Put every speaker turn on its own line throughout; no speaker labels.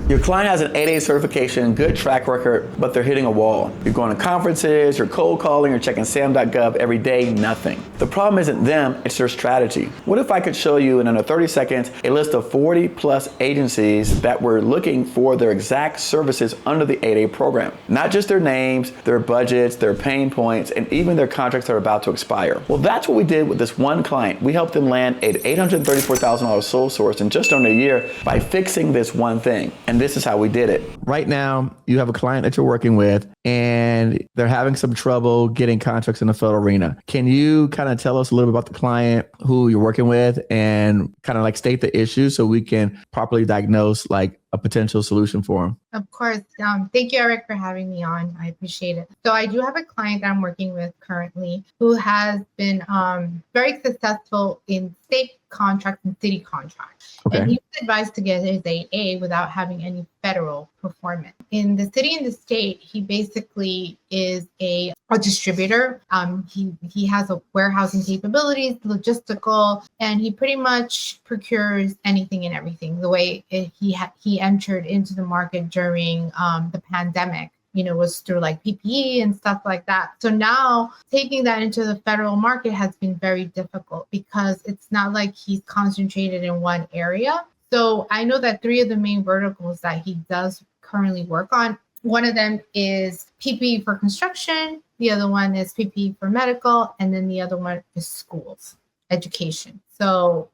Your client has an 8A certification, good track record, but they're hitting a wall. You're going to conferences, you're cold calling, you're checking SAM.gov every day, nothing. The problem isn't them, it's their strategy. What if I could show you in under 30 seconds a list of 40 plus agencies that were looking for their exact services under the 8A program? Not just their names, their budgets, their pain points, and even their contracts that are about to expire. Well, that's what we did with this one client. We helped them land an $834,000 sole source in just under a year by fixing this one thing. And this is how we did it. Right now, you have a client that you're working with and they're having some trouble getting contracts in the federal arena. Can you kind of tell us a little bit about the client, who you're working with, and kind of like state the issue so we can properly diagnose like a potential solution for them?
Of course. Thank you, Eric, for having me on. I appreciate it. So I do have a client that I'm working with currently who has been very successful in state contracts and city contracts.
Okay.
And he was advised to get his 8A without having any federal performance. In the city and the state, he basically is a distributor. He has a warehousing capabilities, logistical, and he pretty much procures anything and everything. The way he entered into the market during the pandemic, was through like PPE and stuff like that. So now taking that into the federal market has been very difficult because it's not like he's concentrated in one area. So I know that 3 of the main verticals that he does currently work on, one of them is PPE for construction, the other one is PPE for medical, and then the other one is schools, education. So,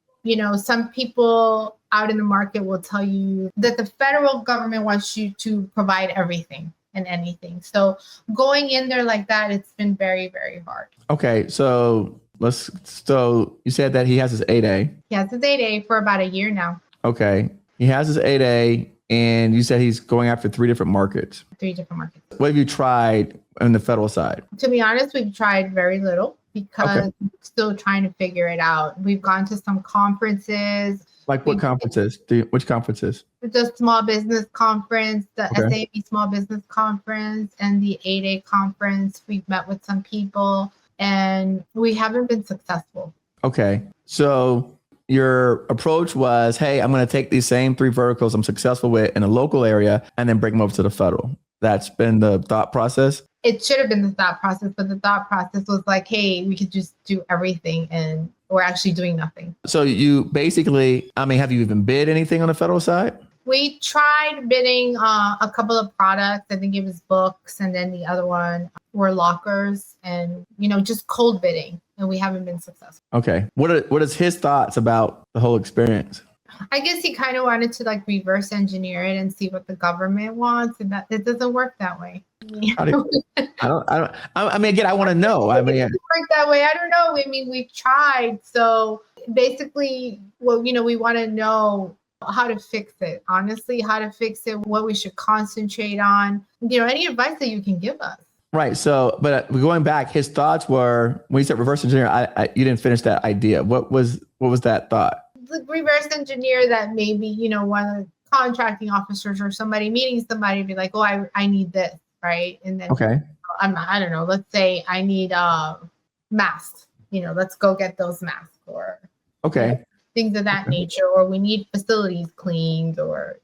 some people out in the market will tell you that the federal government wants you to provide everything and anything. So going in there like that, it's been very, very hard.
Okay, so you said that he has his 8A.
He has his 8A for about a year now.
Okay, he has his 8A, and you said he's going after 3 different markets.
3 different markets.
What have you tried on the federal side?
To be honest, we've tried very little because we're still trying to figure it out. We've gone to some conferences.
Like what conferences? Which conferences?
The Small Business Conference, the SAB Small Business Conference, and the 8A Conference. We've met with some people, and we haven't been successful. Okay.
So your approach was, hey, I'm going to take these same 3 verticals I'm successful with in a local area and then bring them over to the federal. That's been the thought process?
It should have been the thought process, but the thought process was like, hey, we could just do everything, and we're actually doing nothing.
So you basically, have you even bid anything on the federal side?
We tried bidding a couple of products. I think it was books, and then the other one were lockers, and just cold bidding, and we haven't been successful.
Okay. What is his thoughts about the whole experience?
I guess he kind of wanted to like reverse engineer it and see what the government wants, and that it doesn't work that way.
I want to know.
It doesn't work that way. I don't know. We've tried. So basically, we want to know how to fix it. Honestly, how to fix it, what we should concentrate on. Any advice that you can give us.
Right. So, but going back, his thoughts were, when you said reverse engineer, you didn't finish that idea. What was that thought?
Reverse engineer that maybe, one of the contracting officers or somebody meeting somebody be like, oh, I need this, right? And then I don't know, let's say I need masks, let's go get those masks, or things of that nature, or we need facilities cleaned, or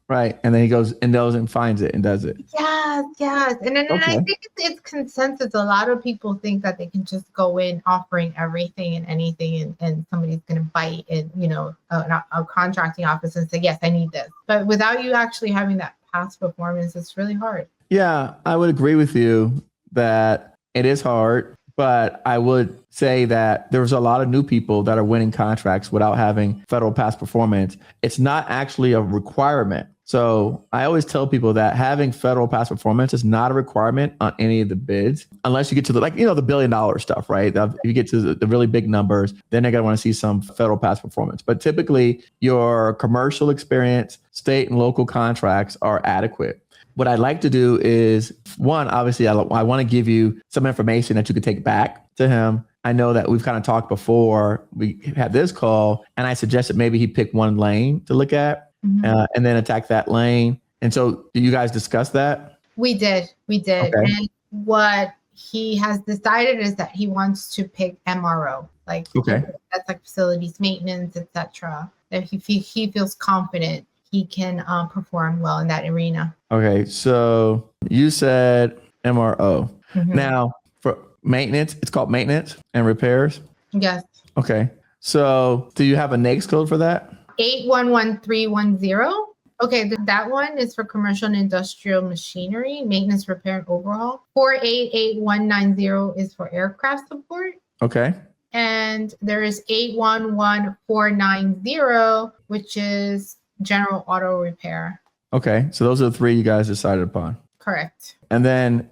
Right. And then he goes and finds it and does it.
Yes. And then I think it's consensus. A lot of people think that they can just go in offering everything and anything, and somebody's going to bite it, a contracting office and say, yes, I need this. But without you actually having that past performance, it's really hard.
Yeah, I would agree with you that it is hard. But I would say that there's a lot of new people that are winning contracts without having federal past performance. It's not actually a requirement. So I always tell people that having federal past performance is not a requirement on any of the bids, unless you get to the $1 billion stuff, right? If you get to the really big numbers, then they're going to want to see some federal past performance. But typically your commercial experience, state and local contracts are adequate. What I'd like to do is, one, obviously, I want to give you some information that you could take back to him. I know that we've kind of talked before we had this call, and I suggested maybe he pick one lane to look at and then attack that lane. And so did you guys discuss that?
We did. Okay. And what he has decided is that he wants to pick MRO, that's like facilities maintenance, etc. That he feels confident he can perform well in that arena.
Okay, so you said MRO.
Mhm.
Now, for maintenance, it's called maintenance and repairs.
Yes.
Okay, so do you have a NAICS code for that?
811310. Okay, that one is for commercial and industrial machinery, maintenance, repair, and overhaul. 488190 is for aircraft support.
Okay.
And there is 811490, which is general auto repair.
Okay, so those are the three you guys decided upon.
Correct.
And then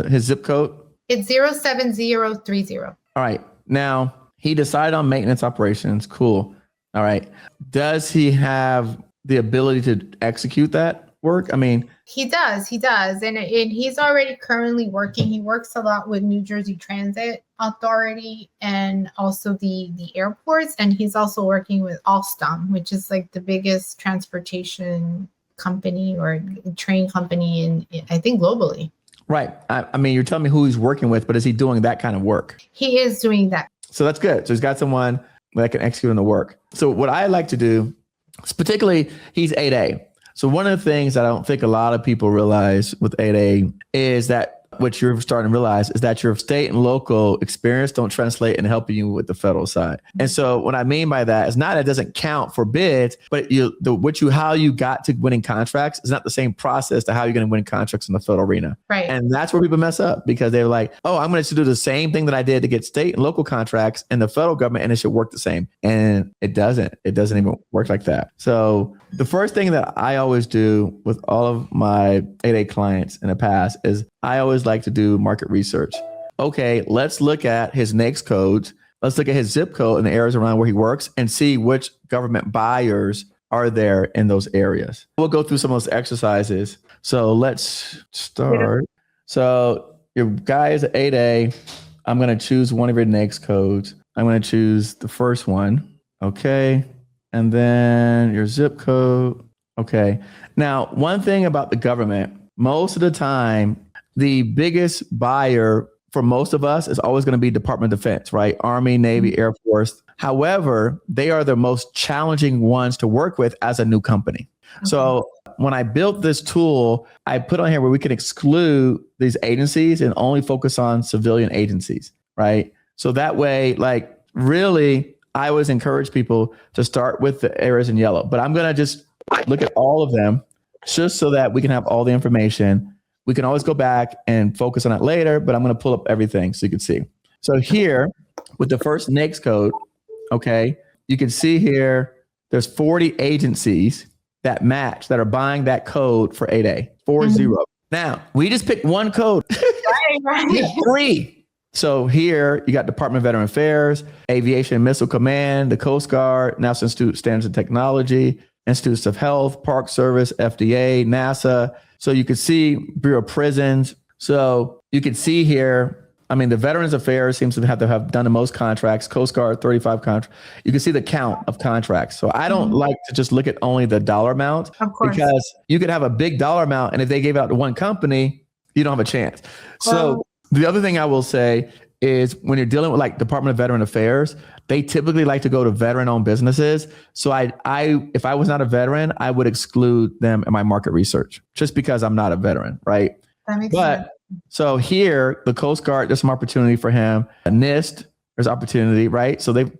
his zip code?
It's 07030.
All right, now he decided on maintenance operations. Cool. All right. Does he have the ability to execute that work? I mean,
he does. And he's already currently working. He works a lot with New Jersey Transit Authority and also the airports. And he's also working with Alstom, which is like the biggest transportation company or train company in I think globally.
Right. I mean, you're telling me who he's working with, but is he doing that kind of work?
He is doing that.
So that's good. So he's got someone that can execute on the work. So what I like to do, particularly he's 8A. So one of the things that I don't think a lot of people realize with 8A is that what you're starting to realize is that your state and local experience don't translate and help you with the federal side. And so what I mean by that is not that it doesn't count for bids, but how you got to winning contracts is not the same process to how you're going to win contracts in the federal arena.
Right.
And that's where people mess up because they're like, oh, I'm going to do the same thing that I did to get state and local contracts in the federal government and it should work the same. And it doesn't. It doesn't even work like that. So the first thing that I always do with all of my 8A clients in the past is I always like to do market research. Okay, let's look at his NAICS codes. Let's look at his zip code in the areas around where he works and see which government buyers are there in those areas. We'll go through some of those exercises. So let's start. So your guy is at 8A. I'm going to choose one of your NAICS codes. I'm going to choose the first one. Okay. And then your zip code. Okay. Now, one thing about the government, most of the time, the biggest buyer for most of us is always going to be Department of Defense, right? Army, Navy, Air Force. However, they are the most challenging ones to work with as a new company. Okay. So when I built this tool, I put on here where we can exclude these agencies and only focus on civilian agencies, right? So that way, like really, I always encourage people to start with the areas in yellow, but I'm going to just look at all of them just so that we can have all the information. We can always go back and focus on it later, but I'm going to pull up everything so you can see. So here with the first NAICS code, okay, you can see here, there's 40 agencies that match that are buying that code for 8A, 40. Mm-hmm. Now, we just picked one code. Right. We have 3. So here you got Department of Veteran Affairs, Aviation and Missile Command, the Coast Guard, National Institute of Standards and Technology, Institutes of Health, Park Service, FDA, NASA. So you can see Bureau of Prisons. So you can see here, I mean, the Veterans Affairs seems to have done the most contracts, Coast Guard, 35 contracts. You can see the count of contracts. So I don't like to just look at only the dollar amount, because you could have a big dollar amount, and if they gave out to one company, you don't have a chance. So the other thing I will say is when you're dealing with like Department of Veteran Affairs, they typically like to go to veteran-owned businesses. So if I was not a veteran, I would exclude them in my market research just because I'm not a veteran, right?
That makes sense.
So here, the Coast Guard, there's some opportunity for him. NIST, there's opportunity, right? So they've,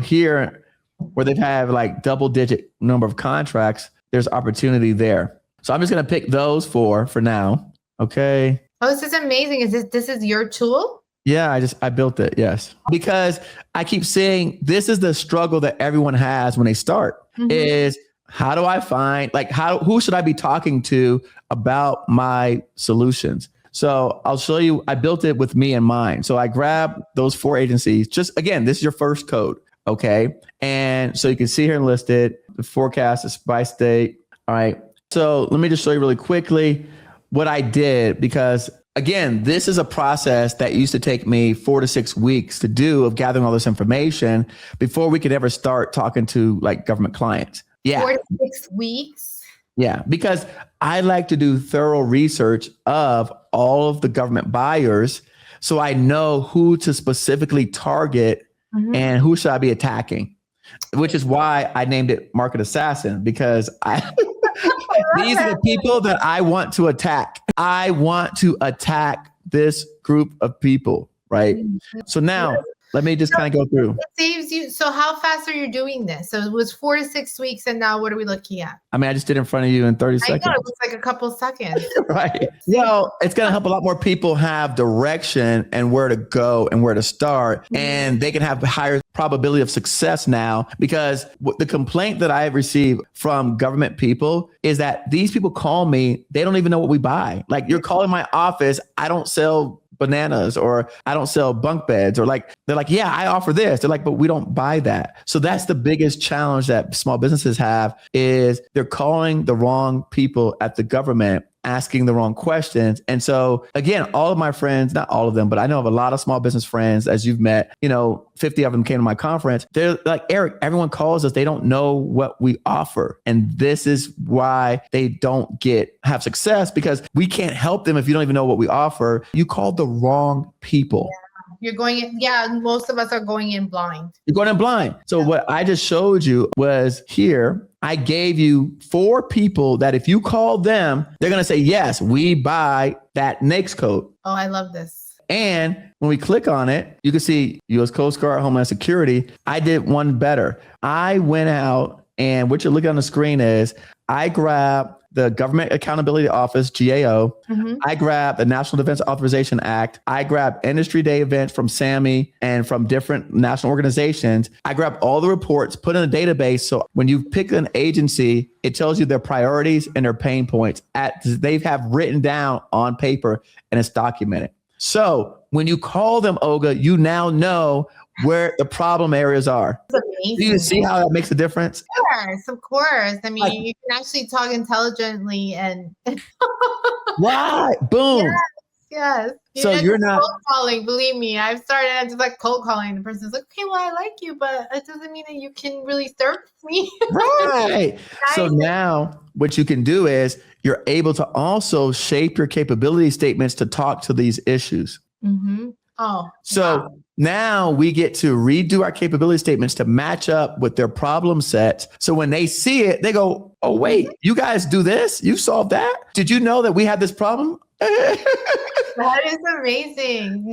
here where they've had like double-digit number of contracts, there's opportunity there. So I'm just going to pick those 4 for now. Okay.
Oh, this is amazing. This is your tool?
Yeah, I built it. Yes. Because I keep saying this is the struggle that everyone has when they start is how do I find, who should I be talking to about my solutions? So I'll show you, I built it with me in mind. So I grabbed those 4 agencies. Just again, this is your first code. Okay. And so you can see here listed the forecast is by state. All right. So let me just show you really quickly what I did, because again, this is a process that used to take me 4 to 6 weeks to do of gathering all this information before we could ever start talking to like government clients. Yeah.
4 to 6 weeks.
Yeah. Because I like to do thorough research of all of the government buyers, so I know who to specifically target and who should I be attacking. which is why I named it Market Assassin, because these are the people that I want to attack. I want to attack this group of people, right? So now let me just kind of go through.
It saves you. So how fast are you doing this? So it was 4 to 6 weeks, and now what are we looking at?
I mean, I just did it in front of you in 30 seconds.
I know, it was like a couple seconds.
Right. Well, it's going to help a lot more people have direction and where to go and where to start. And they can have a higher probability of success now, because the complaint that I have received from government people is that these people call me, they don't even know what we buy. Like, you're calling my office, I don't sell bananas, or I don't sell bunk beds, or like, they're like, yeah, I offer this. They're like, but we don't buy that. So that's the biggest challenge that small businesses have, is they're calling the wrong people at the government, asking the wrong questions. And so again, all of my friends, not all of them, but I know of a lot of small business friends, as you've met, 50 of them came to my conference. They're like, Eric, everyone calls us, they don't know what we offer. And this is why they don't have success, because we can't help them if you don't even know what we offer. You called the wrong people.
Yeah. You're going in, most of us are going in blind.
You're going in blind. So what I just showed you was here, I gave you 4 people that if you call them, they're going to say, yes, we buy that NAICS code.
Oh, I love this.
And when we click on it, you can see U.S. Coast Guard, Homeland Security. I did one better. I went out, and what you're looking on the screen is I grabbed the Government Accountability Office, GAO. I grabbed the National Defense Authorization Act. I grabbed industry day events from SAMI and from different national organizations. I grabbed all the reports, put in a database. So when you pick an agency, it tells you their priorities and their pain points they have written down on paper, and it's documented. So when you call them, Olga, you now know where the problem areas are.
That's amazing.
Do you see how that makes a difference?
Of course. I mean, you can actually talk intelligently and
right. Boom.
Yes.
So you're not
cold calling. Believe me, I've started just like cold calling. The person's like, okay, well, I like you, but it doesn't mean that you can really service me. Right.
So now what you can do is you're able to also shape your capability statements to talk to these issues. Now we get to redo our capability statements to match up with their problem sets. So when they see it, they go, oh, wait, you guys do this? You solved that? Did you know that we had this problem?
That is amazing.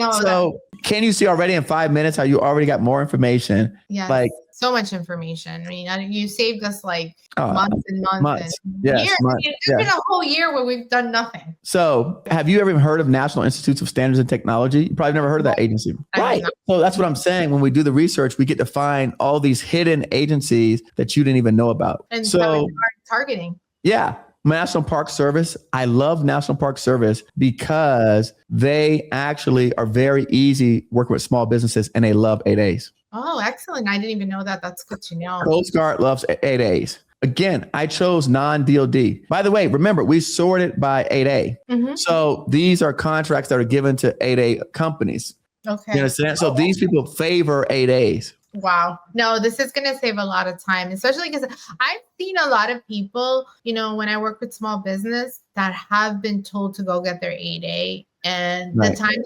Can you see already in 5 minutes how you already got more information?
Yeah.
Like
so much information. I mean, you saved us like months and months. And
yes,
years. It's been a whole year where we've done nothing.
So have you ever heard of National Institutes of Standards and Technology? You probably never heard of that agency. Right. So that's what I'm saying. When we do the research, we get to find all these hidden agencies that you didn't even know about.
And so targeting.
Yeah. National Park Service. I love National Park Service because they actually are very easy working with small businesses, and they love 8As.
Oh, excellent. I didn't even know that. That's good to know.
Coast Guard loves 8As. Again, I chose non-DOD. By the way, remember, we sorted by 8A. So these are contracts that are given to 8A companies.
Okay.
You understand? So these people favor 8As.
Wow. No, this is going to save a lot of time, especially because I've seen a lot of people, when I work with small business, that have been told to go get their 8A, and the time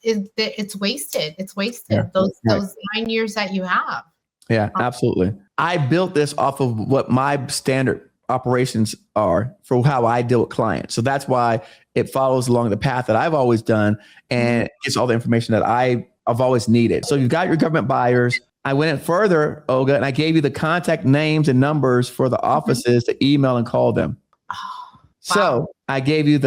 it's wasted. It's wasted. Yeah. Those 9 years that you have.
Yeah, absolutely. I built this off of what my standard operations are for how I deal with clients. So that's why it follows along the path that I've always done, and it's all the information that I've always needed. So you've got your government buyers. I went in further, Olga, and I gave you the contact names and numbers for the offices to email and call them.
Oh, wow.
So I gave you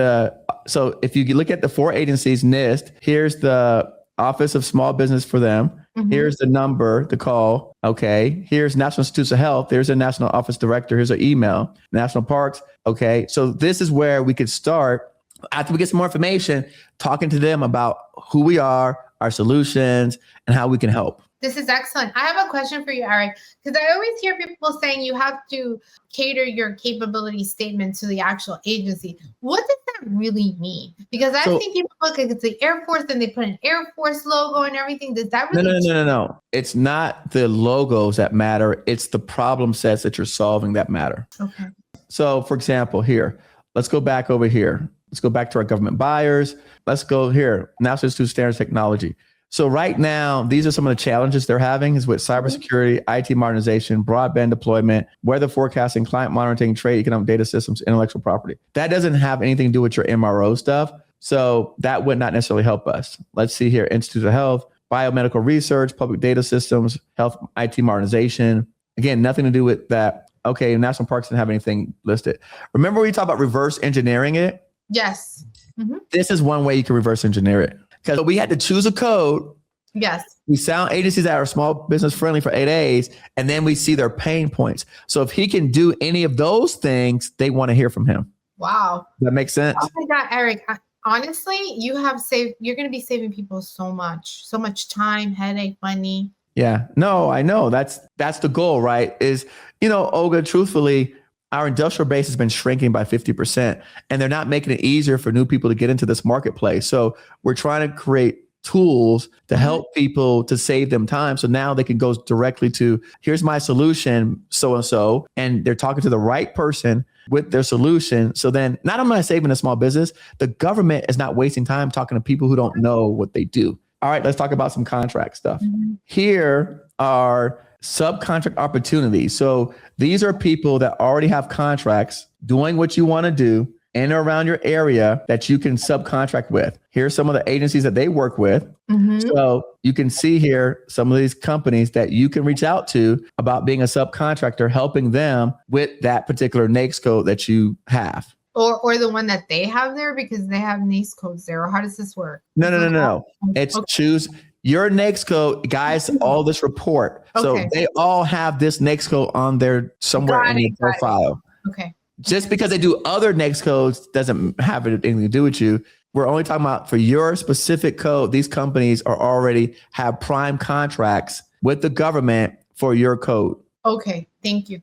so if you look at the 4 agencies, NIST, here's the Office of Small Business for them. Here's the number to call. Okay. Here's National Institutes of Health. There's a National Office Director. Here's an email. National Parks. Okay. So this is where we could start, after we get some more information, talking to them about who we are, our solutions, and how we can help.
This is excellent. I have a question for you, Eric, because I always hear people saying you have to cater your capability statement to the actual agency. What does that really mean? Because I've seen people look at the Air Force and they put an Air Force logo and everything. Does that really
No. It's not the logos that matter. It's the problem sets that you're solving that matter.
Okay.
So for example, here, let's go back over here. Let's go back to our government buyers. Let's go here, National Institute of Standards and Technology. So right now, these are some of the challenges they're having is with cybersecurity, IT modernization, broadband deployment, weather forecasting, client monitoring, trade, economic data systems, intellectual property. That doesn't have anything to do with your MRO stuff. So that would not necessarily help us. Let's see here. Institute of Health, biomedical research, public data systems, health, IT modernization. Again, nothing to do with that. Okay, national parks didn't have anything listed. Remember we talked about reverse engineering it?
Yes. Mm-hmm.
This is one way you can reverse engineer it. Because we had to choose a code.
Yes.
We sound agencies that are small business friendly for 8 days, and then we see their pain points. So if he can do any of those things, they want to hear from him.
Wow.
That makes sense?
Oh my God, Eric. Honestly, you're going to be saving people so much time, headache, money.
Yeah. No, I know. That's the goal, right? Is, Olga, truthfully, our industrial base has been shrinking by 50%, and they're not making it easier for new people to get into this marketplace. So we're trying to create tools to help people to save them time. So now they can go directly to, here's my solution, so-and-so, and they're talking to the right person with their solution. So then not only am I saving a small business, the government is not wasting time talking to people who don't know what they do. All right, let's talk about some contract stuff. Mm-hmm. Here are subcontract opportunities. So these are people that already have contracts doing what you want to do in or around your area that you can subcontract with. Here's some of the agencies that they work with. Mm-hmm. So you can see here some of these companies that you can reach out to about being a subcontractor, helping them with that particular NAICS code that you have.
Or the one that they have there because they have NAICS codes there. Or how does this work?
No. It's choose your NAICS code, guys, all this report. Okay. So they all have this NAICS code on there somewhere in your profile.
Okay.
Just because they do other NAICS codes doesn't have anything to do with you. We're only talking about for your specific code. These companies are already have prime contracts with the government for your code.
Okay. Thank you.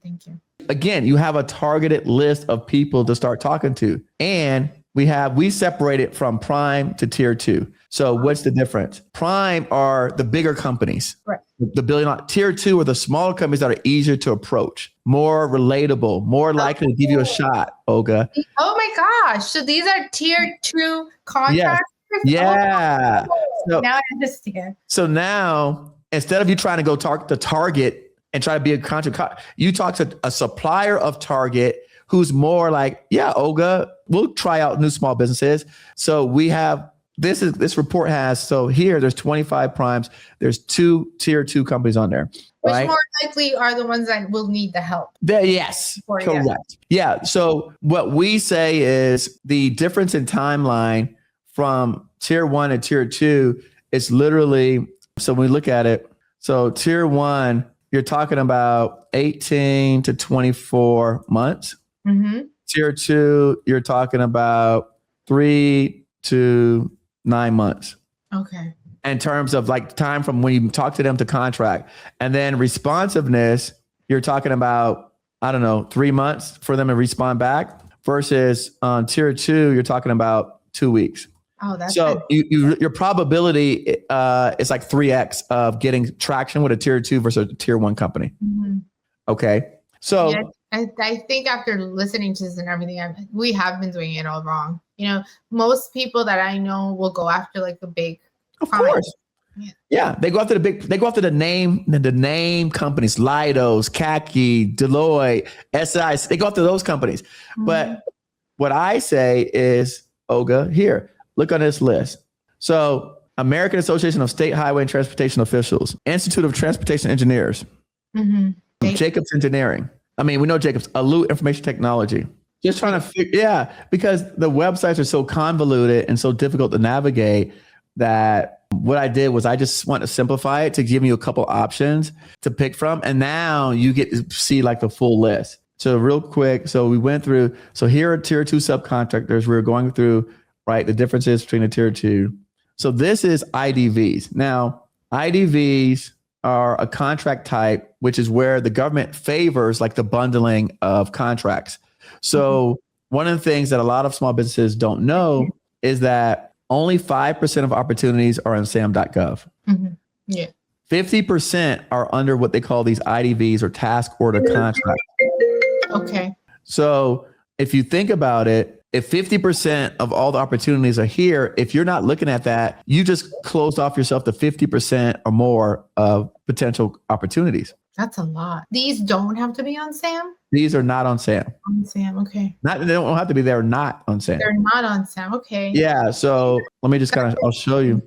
Again, you have a targeted list of people to start talking to. And we separate it from prime to tier 2. So what's the difference? Prime are the bigger companies.
Right.
The $1 billion. Tier 2 are the smaller companies that are easier to approach, more relatable, more likely to give you a shot, Olga.
Oh my gosh. So these are tier 2 contractors?
Yeah.
So, now I understand.
So now, instead of you trying to go talk to Target and try to be a contract, you talk to a supplier of Target who's more like, yeah, Olga, we'll try out new small businesses. So we have this report has, so here there's 25 primes. There's 2 tier 2 companies on there.
Which
right?
more likely are the ones that will need the help.
Yes, correct. Yeah. So what we say is the difference in timeline from tier 1 and tier 2 is literally, so when we look at it, so tier 1, you're talking about 18 to 24 months. Mm-hmm. Tier 2, you're talking about 3 to 9 months.
Okay.
In terms of like time from when you talk to them to contract. And then responsiveness, you're talking about, 3 months for them to respond back versus on tier 2, you're talking about 2 weeks.
Oh, that's
so your probability is like 3x of getting traction with a tier 2 versus a tier 1 company. Mm-hmm. Okay. So
yeah, I think after listening to this and everything, we have been doing it all wrong. Most people that I know will go after like the big.
Of course. Yeah. They go after the name companies, Leidos, Khaki, Deloitte, SI. They go after those companies. Mm-hmm. But what I say is, Olga, here, look on this list. So American Association of State Highway and Transportation Officials, Institute of Transportation Engineers, mm-hmm. Jacobs Engineering. We know Jacobs, Alute Information Technology. Just trying to because the websites are so convoluted and so difficult to navigate that what I did was I just want to simplify it to give you a couple options to pick from. And now you get to see like the full list. So real quick. So we went through, so here are tier 2 subcontractors. We're going through, right, the differences between the tier 2. So this is IDVs. Now, IDVs are a contract type, which is where the government favors like the bundling of contracts. So one of the things that a lot of small businesses don't know is that only 5% of opportunities are on SAM.gov. Mm-hmm. Yeah. 50% are under what they call these IDVs or task order contracts.
Okay.
So if you think about it, if 50% of all the opportunities are here, if you're not looking at that, you just closed off yourself to 50% or more of potential opportunities.
That's a lot. These don't have to be on SAM?
These are not on SAM.
On SAM, okay.
They don't have to be. They're not on SAM.
They're not on SAM, okay.
Yeah. So let me just I'll show you.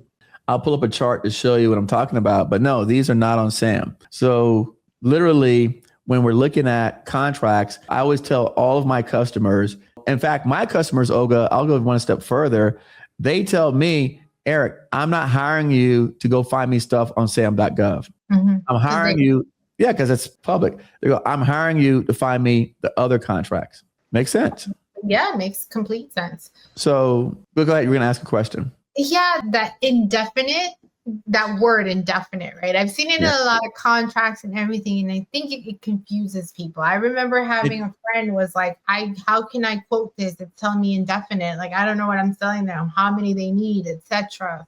I'll pull up a chart to show you what I'm talking about. But no, these are not on SAM. So literally, when we're looking at contracts, I always tell all of my customers, in fact, my customers, Olga, I'll go one step further. They tell me, Eric, I'm not hiring you to go find me stuff on SAM.gov. I'm hiring you. Yeah, because it's public. They go, I'm hiring you to find me the other contracts. Makes sense.
Yeah, it makes complete sense.
So go ahead. You're going to ask a question.
Yeah, that indefinite, that word indefinite, right? I've seen it in a lot of contracts and everything, and I think it confuses people. I remember having a friend was like, how can I quote this? It's telling me indefinite. Like, I don't know what I'm selling them, how many they need, etc.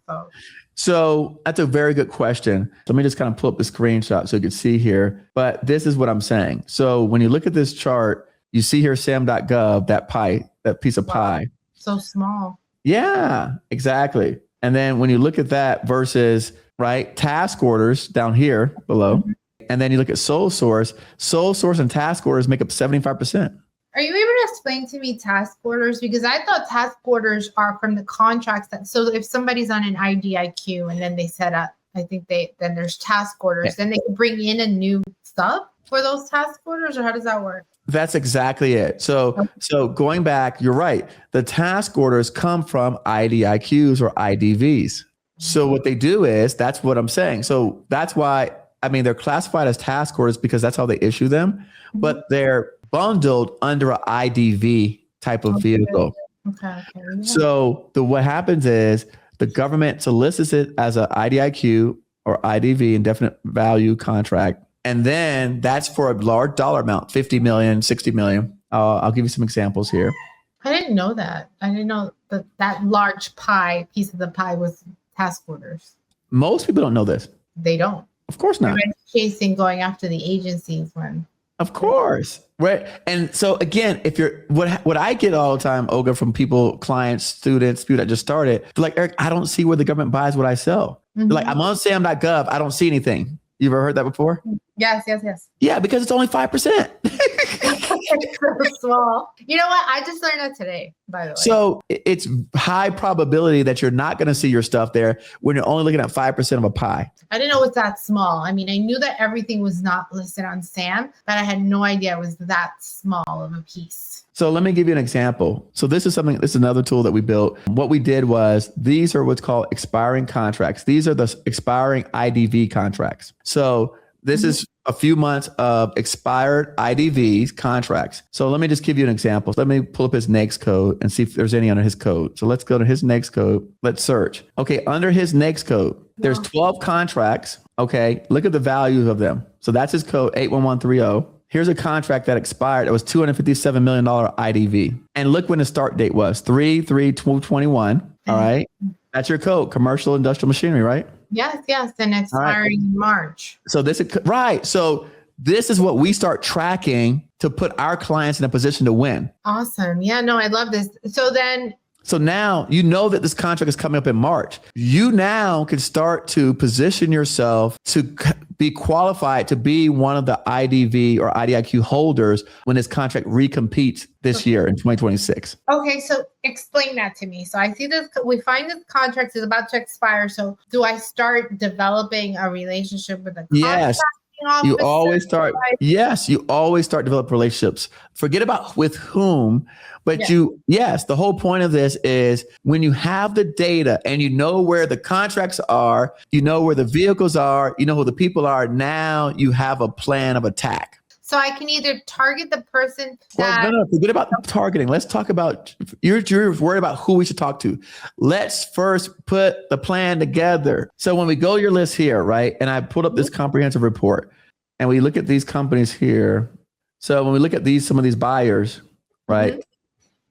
So
that's a very good question. Let me just kind of pull up the screenshot so you can see here. But this is what I'm saying. So when you look at this chart, you see here SAM.gov, that piece of pie.
So small.
Yeah, exactly. And then when you look at that versus, right, task orders down here below, and then you look at sole source and task orders make up 75%.
Are you able to explain to me task orders? Because I thought task orders are from the contracts so if somebody's on an IDIQ and then they set up, then there's task orders, then they can bring in a new sub for those task orders, or how does that work?
That's exactly it. So going back, you're right. The task orders come from IDIQs or IDVs. So what they do is, that's what I'm saying. So that's why, they're classified as task orders because that's how they issue them, but they're bundled under an IDV type of vehicle.
Okay. Yeah.
So what happens is the government solicits it as an IDIQ or IDV, indefinite value contract. And then that's for a large dollar amount, 50 million, 60 million. I'll give you some examples here.
I didn't know that. I didn't know that large piece of the pie was task orders.
Most people don't know this.
They don't.
Of course not.
They're chasing, going after the agencies when.
Of course. Right. And so again, if you're, what I get all the time, Olga, from people, clients, students, people that just started, they're like, Eric, I don't see where the government buys what I sell. They're like, I'm on SAM.gov. I don't see anything. You ever heard that before?
Yes.
Yeah, because it's only 5%.
It's so small. You know what? I just learned that today, by the way.
So it's high probability that you're not going to see your stuff there when you're only looking at 5% of a pie.
I didn't know it's that small. I knew that everything was not listed on SAM, but I had no idea it was that small of a piece.
So let me give you an example. So this is another tool that we built. What we did was, these are what's called expiring contracts. These are the expiring IDV contracts. So this is a few months of expired IDVs contracts. So let me just give you an example. Let me pull up his NAICS code and see if there's any under his code. So let's go to his NAICS code. Let's search. Okay, under his NAICS code, there's 12 contracts. Okay, look at the values of them. So that's his code, 81130. Here's a contract that expired. It was $257 million IDV. And look when the start date was, 3/3/2021. All right. That's your code, commercial industrial machinery, right?
Yes. And expiring in March.
So this is right. So this is what we start tracking to put our clients in a position to win.
Awesome. Yeah, no, I love this.
So now you know that this contract is coming up in March. You now can start to position yourself to be qualified to be one of the IDV or IDIQ holders when this contract recompetes this year in 2026.
Okay, so explain that to me. So I see this, we find this contract is about to expire. So do I start developing a relationship with the contract?
Yes. You always start developing relationships. Forget about with whom, but the whole point of this is when you have the data and you know where the contracts are, you know where the vehicles are, you know who the people are, now you have a plan of attack.
So I can either target the person
No, forget about targeting. Let's talk about, you're worried about who we should talk to. Let's first put the plan together. So when we go to your list here, right, and I put up this comprehensive report and we look at these companies here. So when we look at some of these buyers, right,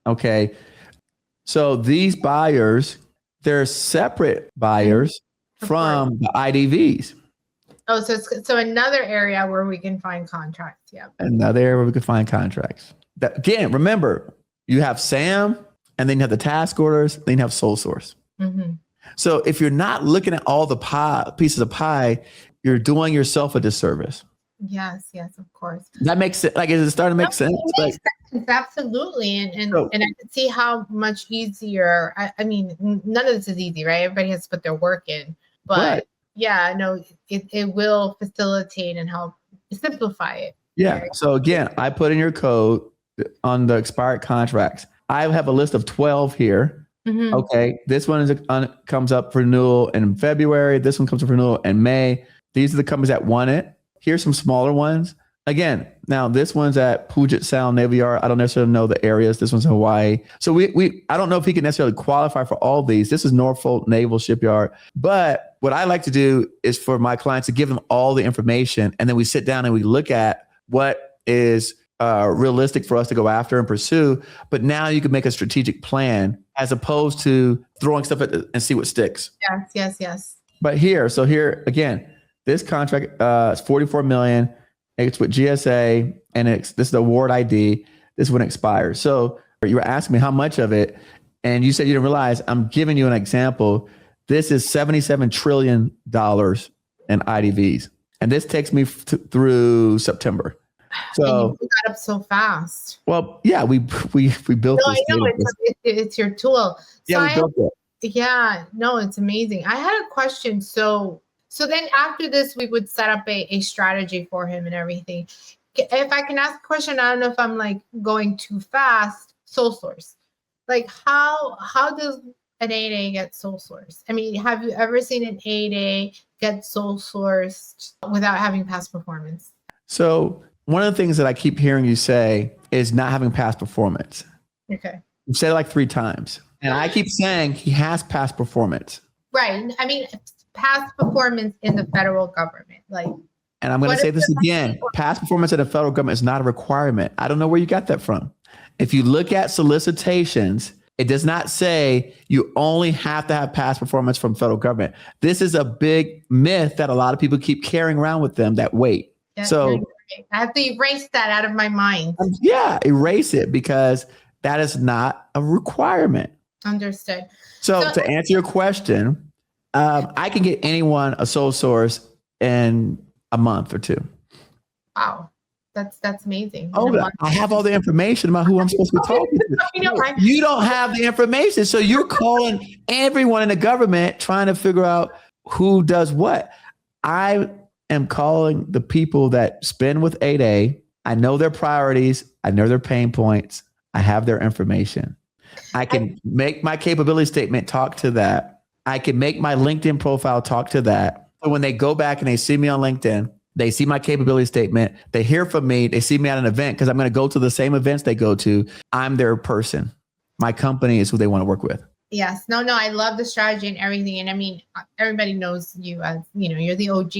okay, so these buyers, they're separate buyers from the IDVs.
Oh, so another area where we can find contracts. Yeah.
Another area where we can find contracts. Again, remember, you have SAM, and then you have the task orders, then you have sole source.
Mm-hmm.
So if you're not looking at all the pieces of pie, you're doing yourself a disservice.
Yes, of course.
That makes it like, is it starting to make sense?
It makes sense, absolutely. And I can see how much easier. I mean, none of this is easy, right? Everybody has to put their work in, but
right.
Yeah, no, it will facilitate and help simplify it.
Yeah. So again, I put in your code on the expired contracts. I have a list of 12 here. Mm-hmm. Okay. This one comes up for renewal in February. This one comes up for renewal in May. These are the companies that won it. Here's some smaller ones. Again, now this one's at Puget Sound Navy Yard. I don't necessarily know the areas. This one's Hawaii. So I don't know if he can necessarily qualify for all these. This is Norfolk Naval Shipyard. But what I like to do is for my clients to give them all the information. And then we sit down and we look at what is realistic for us to go after and pursue. But now you can make a strategic plan as opposed to throwing stuff at and see what sticks.
Yes.
But here again, this contract is $44 million. It's with GSA, and this is the award ID. This one expires. So you were asking me how much of it, and you said you didn't realize. I'm giving you an example. This is $77 trillion in IDVs, and this takes me through September. So
and you got up so fast.
Well, yeah, we built this.
I know it's your tool.
Yeah, we built it.
Yeah, no, it's amazing. I had a question. So then after this, we would set up a strategy for him and everything. If I can ask a question, I don't know if I'm like going too fast. Sole source, like how does an 8A get sole source? I mean, have you ever seen an 8A get sole sourced without having past performance?
So one of the things that I keep hearing you say is not having past performance.
Okay.
You've said it like 3 times. And I keep saying he has past performance.
Right. I mean, past performance in the federal government.
And I'm going to say this again. Past performance in the federal government is not a requirement. I don't know where you got that from. If you look at solicitations, it does not say you only have to have past performance from federal government. This is a big myth that a lot of people keep carrying around with them that weight. Yeah, so
I have to erase that out of my mind.
Yeah, erase it because that is not a requirement.
Understood.
So to answer your question, I can get anyone a sole source in a month or 2.
Wow. That's amazing.
I have all the information about who I'm supposed to be talking to. You don't have the information. So you're calling everyone in the government trying to figure out who does what. I am calling the people that spend with 8A. I know their priorities. I know their pain points. I have their information. I can make my capability statement talk to that. I can make my LinkedIn profile talk to that. So when they go back and they see me on LinkedIn, they see my capability statement, they hear from me, they see me at an event because I'm going to go to the same events they go to. I'm their person. My company is who they want to work with.
Yes. No, I love the strategy and everything. And I mean, everybody knows you as, you're the OG.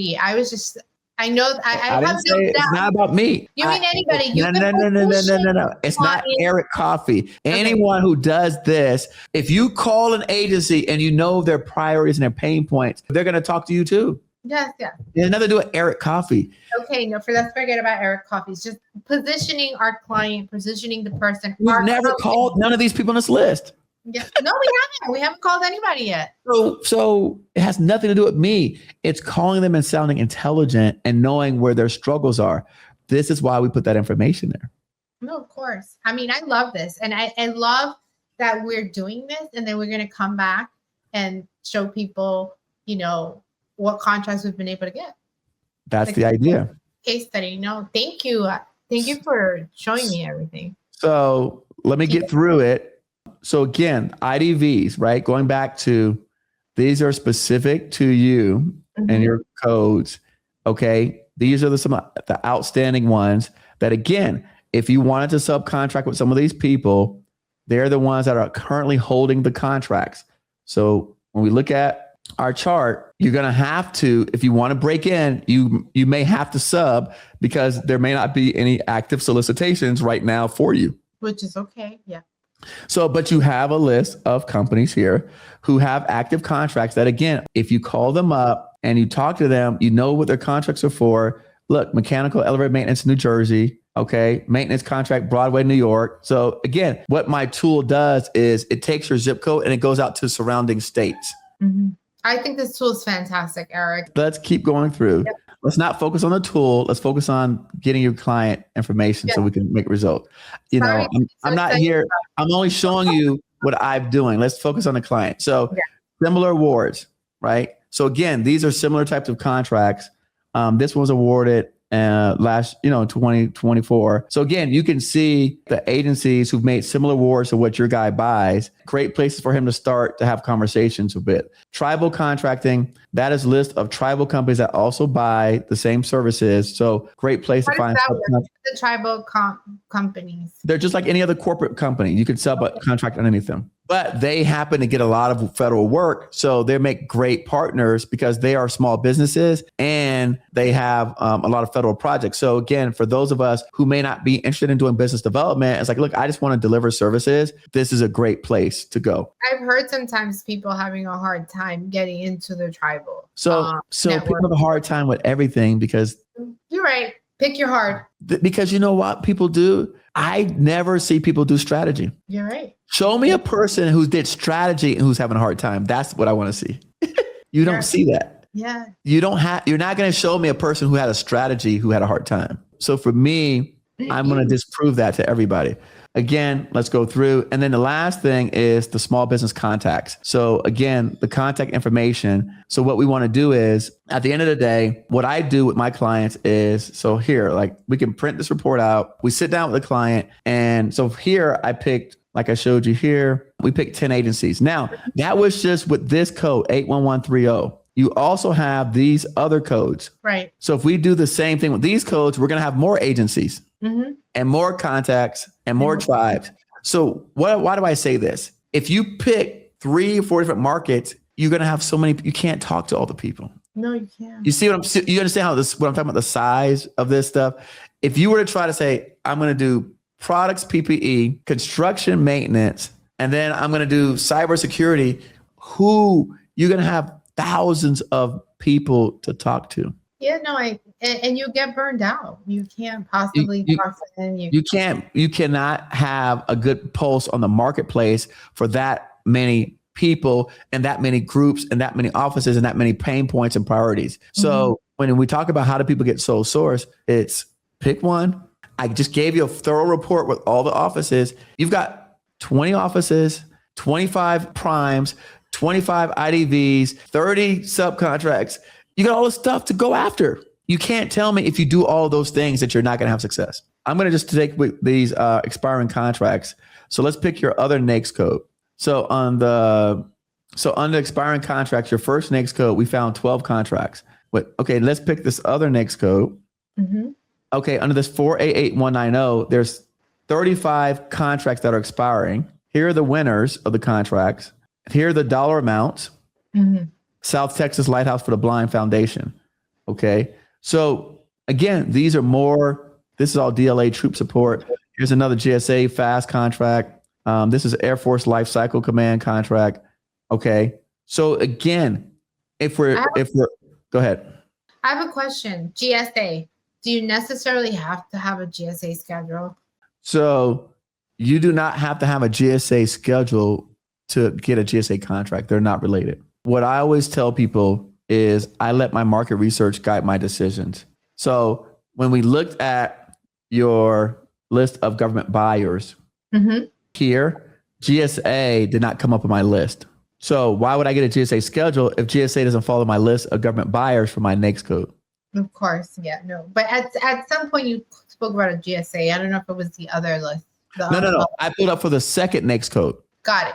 I know I
didn't say it's not about me.
You mean anybody?
No. It's not Eric Coffie. Anyone who does this, if you call an agency and you know their priorities and their pain points, they're going to talk to you too.
Yes.
It has nothing to do with Eric Coffie.
Okay, let's forget about Eric Coffie. It's just positioning our client, positioning the person.
We've never called none of these people on this list.
Yeah. No, we haven't. We haven't called anybody yet.
So it has nothing to do with me. It's calling them and sounding intelligent and knowing where their struggles are. This is why we put that information there.
No, of course. I mean, I love this. And I love that we're doing this. And then we're going to come back and show people, what contracts we've been able to get.
That's the idea.
Case study. Thank you. Thank you for showing me everything.
So let me get through it. So again, IDVs, right? Going back to, these are specific to you and your codes. Okay. These are some of the outstanding ones that, again, if you wanted to subcontract with some of these people, they're the ones that are currently holding the contracts. So when we look at our chart, you're going to have to, if you want to break in, you may have to sub because there may not be any active solicitations right now for you.
Which is okay. Yeah.
So, but you have a list of companies here who have active contracts that, again, if you call them up and you talk to them, you know what their contracts are for. Look, mechanical elevator maintenance in New Jersey. Okay. Maintenance contract, Broadway, New York. So again, what my tool does is it takes your zip code and it goes out to surrounding states.
Mm-hmm. I think this tool is fantastic, Eric.
Let's keep going through. Yep. Let's not focus on the tool. Let's focus on getting your client information so we can make a result. You know, I'm not here. I'm only showing you what I'm doing. Let's focus on the client. So similar awards, right? So again, these are similar types of contracts. This one was awarded last, 2024. So again, you can see the agencies who've made similar awards to what your guy buys. Great places for him to start to have conversations with. Tribal contracting, that is a list of tribal companies that also buy the same services. So great place to find
the tribal companies.
They're just like any other corporate company. You can subcontract underneath them. But they happen to get a lot of federal work. So they make great partners because they are small businesses and they have a lot of federal projects. So again, for those of us who may not be interested in doing business development, it's like, look, I just want to deliver services. This is a great place to go.
I've heard sometimes people having a hard time getting into the tribal.
So people have a hard time with everything because...
You're right. Pick your heart.
Because you know what people do? I never see people do strategy.
You're right.
Show me a person who did strategy and who's having a hard time. That's what I want to see. You don't see that.
Yeah.
You're not going to show me a person who had a strategy who had a hard time. So for me, I'm going to disprove that to everybody. Again, let's go through. And then the last thing is the small business contacts. So again, the contact information. So what we want to do is at the end of the day, what I do with my clients is, so here, like we can print this report out. We sit down with the client. And so here I picked, like I showed you here, we picked 10 agencies. Now that was just with this code 81130. You also have these other codes.
Right.
So if we do the same thing with these codes, we're going to have more agencies and more contacts and more tribes. So why do I say this? If you pick 3 or 4 different markets, you're going to have so many, you can't talk to all the people.
No, you can't.
You see you understand what I'm talking about, the size of this stuff? If you were to try to say, I'm going to do products, PPE, construction, maintenance, and then I'm going to do cybersecurity, you're going to have thousands of people to talk to.
Yeah, no, and you get burned out. You can't possibly talk to them.
You cannot have a good pulse on the marketplace for that many people and that many groups and that many offices and that many pain points and priorities. So when we talk about how do people get sole source, it's pick one. I just gave you a thorough report with all the offices. You've got 20 offices, 25 primes, 25 IDVs, 30 subcontracts. You got all this stuff to go after. You can't tell me if you do all those things that you're not going to have success. I'm going to just take these expiring contracts. So let's pick your other NAICS code. So under expiring contracts, your first NAICS code, we found 12 contracts. Okay, let's pick this other NAICS code. Okay, under this 488190, there's 35 contracts that are expiring. Here are the winners of the contracts. Here are the dollar amounts. South Texas Lighthouse for the Blind Foundation. Okay. So again, this is all DLA troop support. Here's another GSA FAST contract. This is Air Force Life Cycle Command contract. Okay. So again, go ahead.
I have a question. GSA, do you necessarily have to have a GSA schedule?
So you do not have to have a GSA schedule to get a GSA contract. They're not related. What I always tell people is I let my market research guide my decisions. So when we looked at your list of government buyers here, GSA did not come up on my list. So why would I get a GSA schedule if GSA doesn't follow my list of government buyers for my NAICS code?
Of course. Yeah, no. But at some point you spoke about a GSA. I don't know if it was the other list.
No. I pulled up for the second NAICS code.
Got it.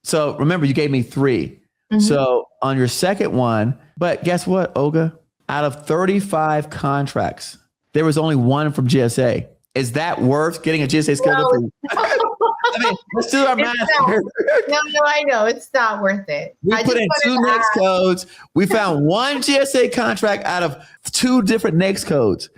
So remember, you gave me 3. So on your second one, but guess what, Olga? Out of 35 contracts, there was only 1 from GSA. Is that worth getting a GSA schedule? I mean, let's do our math here.
No, I know. It's not worth it.
We put in 2 NAICS codes. We found 1 GSA contract out of 2 different NAICS codes.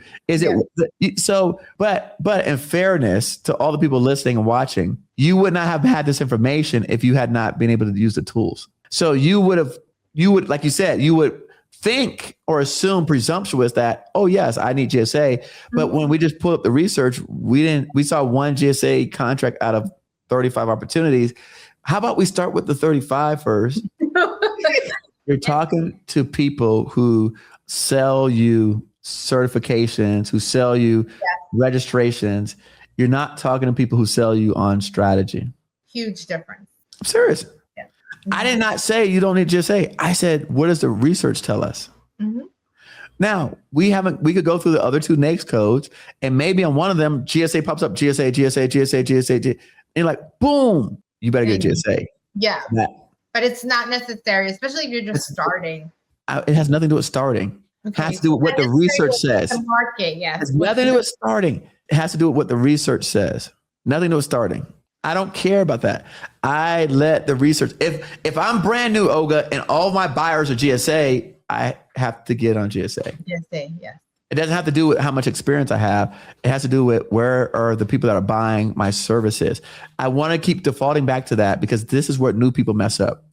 But in fairness to all the people listening and watching, you would not have had this information if you had not been able to use the tools. So you would, like you said, you would think or assume presumptuous that, oh yes, I need GSA. But when we just pulled up the research, we saw one GSA contract out of 35 opportunities. How about we start with the 35 first? You're talking to people who sell you certifications, who sell you registrations. You're not talking to people who sell you on strategy.
Huge difference.
I'm serious. Yeah. I did not say you don't need GSA. I said, what does the research tell us? Now, we could go through the other two NAICS codes, and maybe on one of them, GSA pops up, GSA. And you're like, boom, you better get GSA.
Yeah. But it's not necessary, especially if you're just starting.
It has nothing to do with starting. Okay. It has to do with what the research says. The market, yes. It has nothing to do with starting. It has to do with what the research says. Nothing to do with starting. I don't care about that. I let the research. If I'm brand new, Olga, and all my buyers are GSA, I have to get on GSA.
GSA, yes.
It doesn't have to do with how much experience I have. It has to do with where are the people that are buying my services. I want to keep defaulting back to that because this is where new people mess up.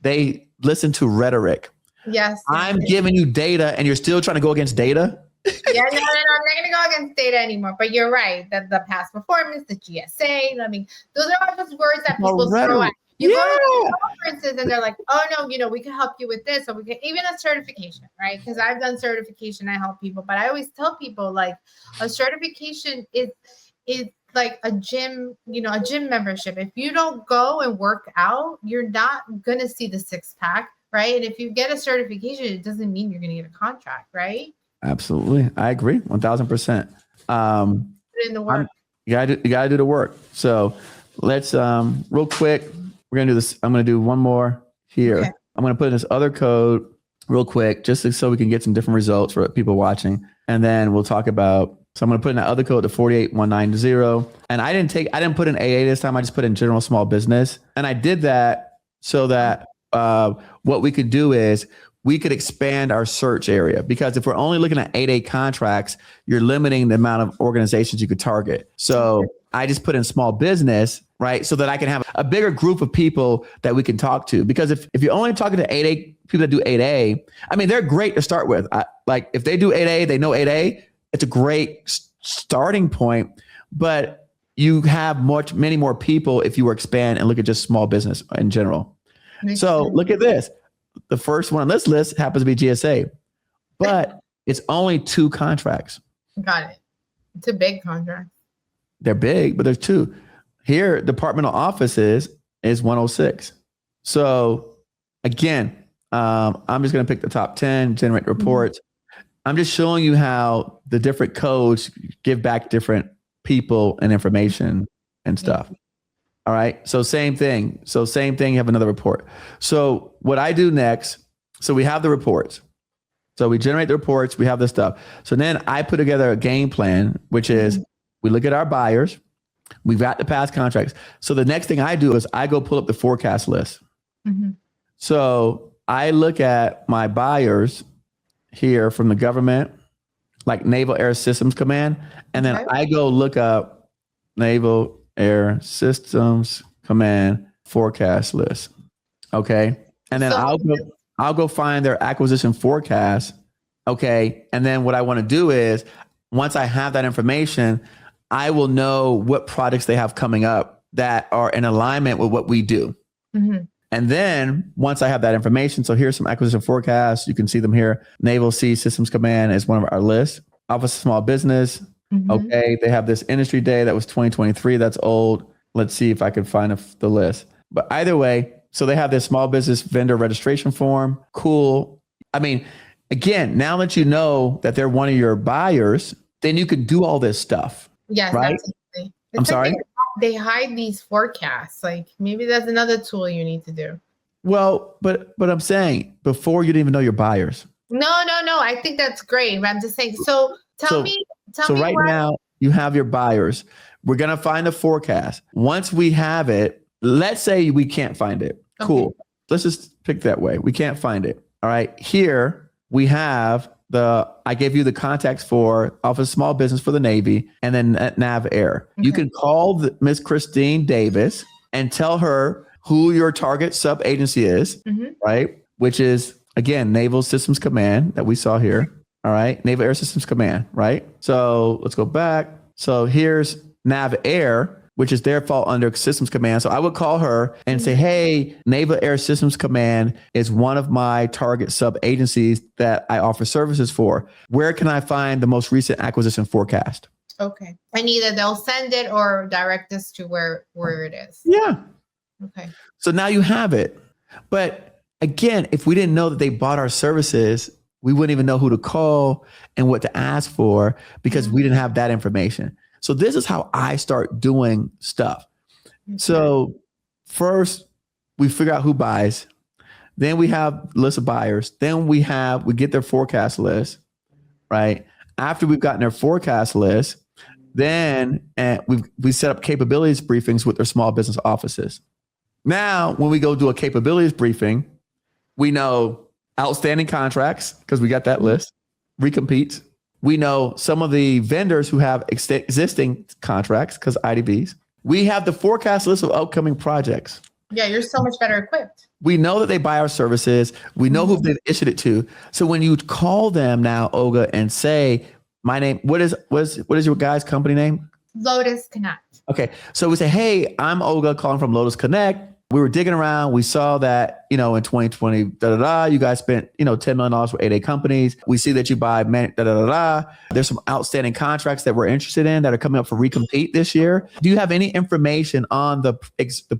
They listen to rhetoric.
Yes.
I'm giving you data and you're still trying to go against data.
No, I'm not going to go against data anymore. But you're right. That the past performance, the GSA, I mean, those are all just words that people throw at. You go to conferences and they're like, oh no, we can help you with this, or we can even a certification, right? Because I've done certification, I help people, but I always tell people like a certification is like a gym, a gym membership. If you don't go and work out, you're not gonna see the six pack, right? And if you get a certification, it doesn't mean you're gonna get a contract, right? Absolutely,
I agree, 1000%.
Put in the work.
You gotta do the work. So let's real quick. We're going to do this. I'm going to do one more here. Okay. I'm going to put in this other code real quick, just so we can get some different results for people watching. And then we'll talk about, so I'm going to put in that other code to 48190. And I didn't put in AA this time. I just put in general small business. And I did that so that what we could do is we could expand our search area, because if we're only looking at 8A contracts, you're limiting the amount of organizations you could target. So I just put in small business, right? So that I can have a bigger group of people that we can talk to. Because if you're only talking to 8A, people that do 8A, I mean, they're great to start with. Like if they do 8A, they know 8A, it's a great starting point, but you have many more people if you expand and look at just small business in general. So look at this. The first one on this list happens to be GSA, but it's only 2 contracts.
Got it. It's a big contract.
They're big, but there's 2. Here, departmental offices is 106. So again, I'm just going to pick the top 10, generate reports. I'm just showing you how the different codes give back different people and information and stuff. All right. So same thing. You have another report. So what I do next, so we have the reports. So we generate the reports. We have this stuff. So then I put together a game plan, which is we look at our buyers. We've got the past contracts. So the next thing I do is I go pull up the forecast list. So I look at my buyers here from the government, like Naval Air Systems Command. And then I go look up Naval Air Systems Command forecast list. Okay. And then I'll go find their acquisition forecast. Okay. And then what I want to do is once I have that information, I will know what products they have coming up that are in alignment with what we do. And then once I have that information, so here's some acquisition forecasts. You can see them here. Naval Sea Systems Command is one of our lists. Office of Small Business. Okay, they have this industry day that was 2023. That's old. Let's see if I can find the list. But either way, so they have this small business vendor registration form. Cool. I mean, again, now that you know that they're one of your buyers, then you can do all this stuff.
Yes,
right?
Absolutely.
I'm sorry?
They hide these forecasts. Like maybe that's another tool you need to do.
Well, but I'm saying before you didn't even know your buyers.
No. I think that's great. But I'm just saying. So tell me.
So right now you have your buyers. We're going to find the forecast. Once we have it, let's say we can't find it. Okay. Cool. Let's just pick that way. We can't find it. All right. Here we have I gave you the contacts for Office of Small Business for the Navy and then Nav Air. Okay. You can call Miss Christine Davis and tell her who your target sub agency is, right? Which is again, Naval Systems Command that we saw here. All right. Naval Air Systems Command, right? So let's go back. So here's Nav Air, which is their fall under Systems Command. So I would call her and say, hey, Naval Air Systems Command is one of my target sub agencies that I offer services for. Where can I find the most recent acquisition forecast?
Okay. And either they'll send it or direct us to where it is.
Yeah.
Okay.
So now you have it. But again, if we didn't know that they bought our services, we wouldn't even know who to call and what to ask for because we didn't have that information. So this is how I start doing stuff. Okay. So first we figure out who buys. Then we have lists of buyers. Then we get their forecast list, right? After we've gotten their forecast list, then we set up capabilities briefings with their small business offices. Now, when we go do a capabilities briefing, we know outstanding contracts because we got that list, recompetes. We know some of the vendors who have existing contracts because IDVs. We have the forecast list of upcoming projects.
Yeah, you're so much better equipped.
We know that they buy our services. We know who they've issued it to. So when you call them now, Olga, and say, my name, what is your guy's company name?
Lotus Connect.
Okay. So we say, hey, I'm Olga calling from Lotus Connect. We were digging around. We saw that, in 2020, you guys spent, $10 million for 8A companies. We see that you buy, There's some outstanding contracts that we're interested in that are coming up for recompete this year. Do you have any information on the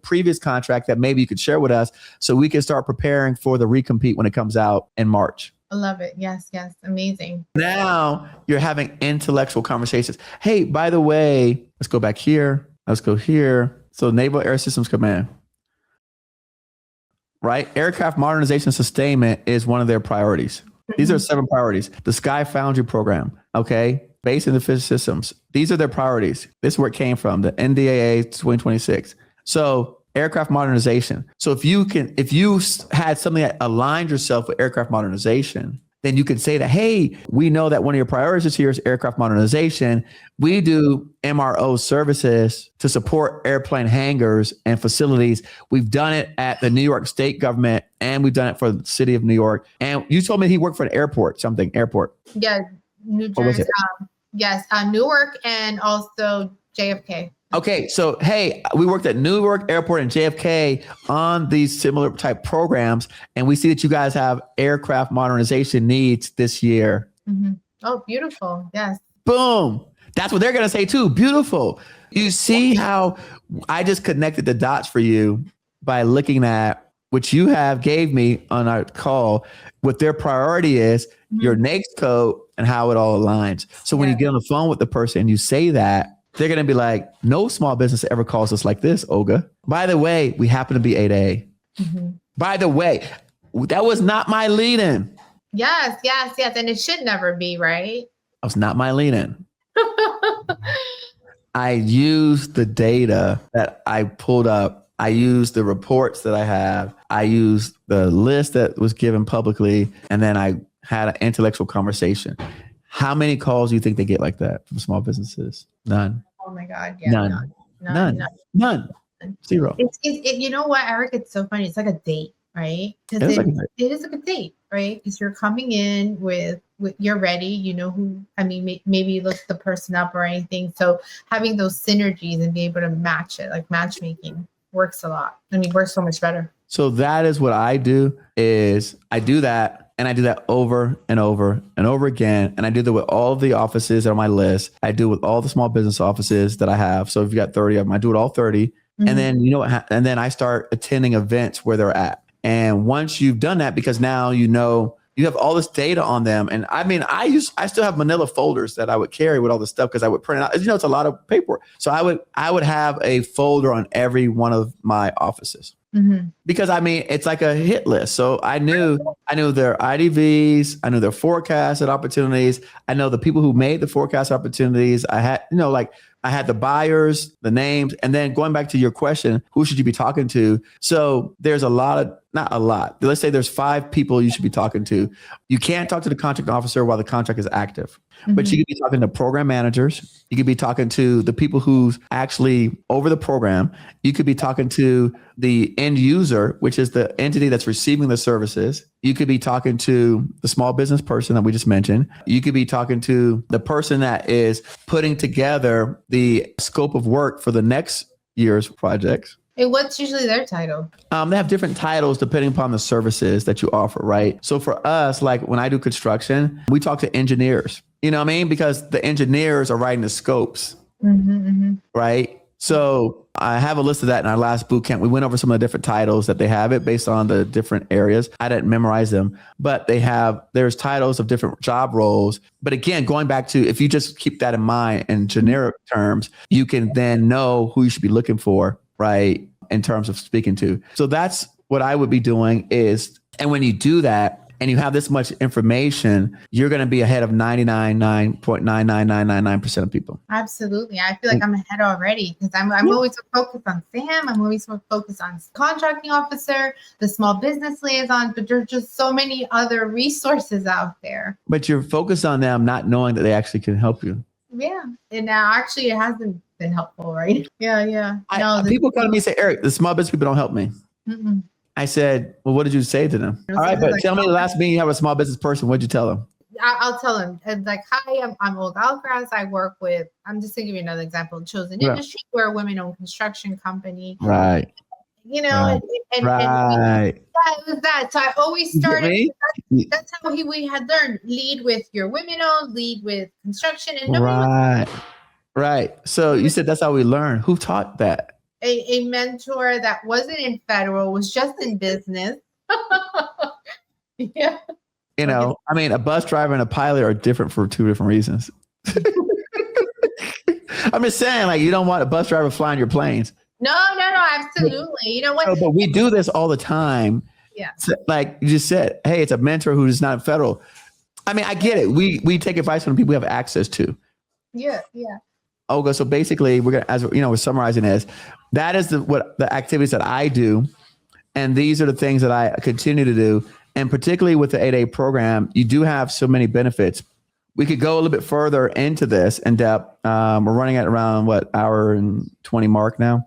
previous contract that maybe you could share with us so we can start preparing for the recompete when it comes out in March?
I love it. Yes. Amazing.
Now you're having intellectual conversations. Hey, by the way, let's go back here. Let's go here. So Naval Air Systems Command. Right? Aircraft modernization sustainment is one of their priorities. These are 7 priorities. The Sky Foundry program, okay? Base and defense systems. These are their priorities. This is where it came from, the NDAA 2026. So aircraft modernization. So if you had something that aligned yourself with aircraft modernization, then you could say that, hey, we know that one of your priorities this year is aircraft modernization. We do MRO services to support airplane hangars and facilities. We've done it at the New York State government and we've done it for the city of New York. And you told me he worked for an airport.
Yeah, New Jersey. Yes, Newark and also JFK.
Okay, so hey, we worked at Newark Airport and JFK on these similar type programs, and we see that you guys have aircraft modernization needs this year.
Mm-hmm. Oh, beautiful. Yes.
Boom. That's what they're going to say too. Beautiful. You see how I just connected the dots for you by looking at what you gave me on our call, what their priority is, your NAICS code, and how it all aligns. So when you get on the phone with the person and you say that, they're going to be like, no small business ever calls us like this, Olga. By the way, we happen to be 8A. Mm-hmm. By the way, that was not my lead-in.
Yes. And it should never be, right?
That was not my lead-in. I used the data that I pulled up. I used the reports that I have. I used the list that was given publicly. And then I had an intellectual conversation. How many calls do you think they get like that from small businesses? None.
Oh my God. Yeah.
None. Zero.
You know what, Eric? It's so funny. It's like a date, right? It is like a date, right? Because you're coming in with you're ready. You know who. I mean, maybe you look the person up or anything. So having those synergies and be able to match it, like matchmaking, works a lot. I mean, works so much better.
So that is what I do. Is I do that. And I do that over and over and over again. And I do that with all of the offices that are on my list. I do it with all the small business offices that I have. So if you got 30 of them, I do it all 30. Mm-hmm. And then, and then I start attending events where they're at. And once you've done that, because now you have all this data on them. And I mean, I still have manila folders that I would carry with all this stuff because I would print it out. It's a lot of paperwork. So I would have a folder on every one of my offices. Mm-hmm. Because I mean, it's like a hit list. So I knew their IDVs, I knew their forecasted opportunities. I know the people who made the forecast opportunities. I had, I had the buyers, the names, and then going back to your question, who should you be talking to? So there's a lot not a lot. Let's say there's 5 people you should be talking to. You can't talk to the contract officer while the contract is active, but you could be talking to program managers. You could be talking to the people who's actually over the program. You could be talking to the end user, which is the entity that's receiving the services. You could be talking to the small business person that we just mentioned. You could be talking to the person that is putting together the scope of work for the next year's projects.
And what's usually their title?
They have different titles depending upon the services that you offer, right? So for us, like when I do construction, we talk to engineers, you know what I mean? Because the engineers are writing the scopes, right? So I have a list of that in our last boot camp. We went over some of the different titles that they have it based on the different areas. I didn't memorize them, but there's titles of different job roles. But again, going back to, if you just keep that in mind in generic terms, you can then know who you should be looking for, right? In terms of speaking to. So that's what I would be doing is, and when you do that and you have this much information, you're going to be ahead of 99.99999% of people.
Absolutely. I feel like I'm ahead already because I'm always focused on SAM. I'm always focused on contracting officer, the small business liaison, but there's just so many other resources out there.
But you're focused on them not knowing that they actually can help you.
Yeah. And now actually it hasn't been helpful, right? Yeah.
People come to me and say, Eric, the small business people don't help me. I said, well, what did you say to them? All right, but tell me the last meeting you have a small business person. What'd you tell them?
I'll tell them. It's like, hi, I'm Olga Alcaraz. I work with, I'm just going to give you another example. Chosen Industry. We're a women-owned construction company.
Right.
You know, and that was that. So I always started. That's how we had learned. Lead with your women-owned, lead with construction. And
Right. So you said that's how we learn. Who taught that?
A mentor that wasn't in federal, was just in business. Yeah.
You know, I mean, a bus driver and a pilot are different for 2 different reasons. I'm just saying, like, you don't want a bus driver flying your planes.
No, absolutely. You know what?
But we do this all the time.
Yeah.
So, like you just said, hey, it's a mentor who's not federal. I mean, I get it. We take advice from people we have access to.
Yeah.
Olga, so basically, we're gonna, as you know, we're summarizing this. That is what the activities that I do, and these are the things that I continue to do. And particularly with the 8A program, you do have so many benefits. We could go a little bit further into this in depth. We're running at around hour and 20 mark now.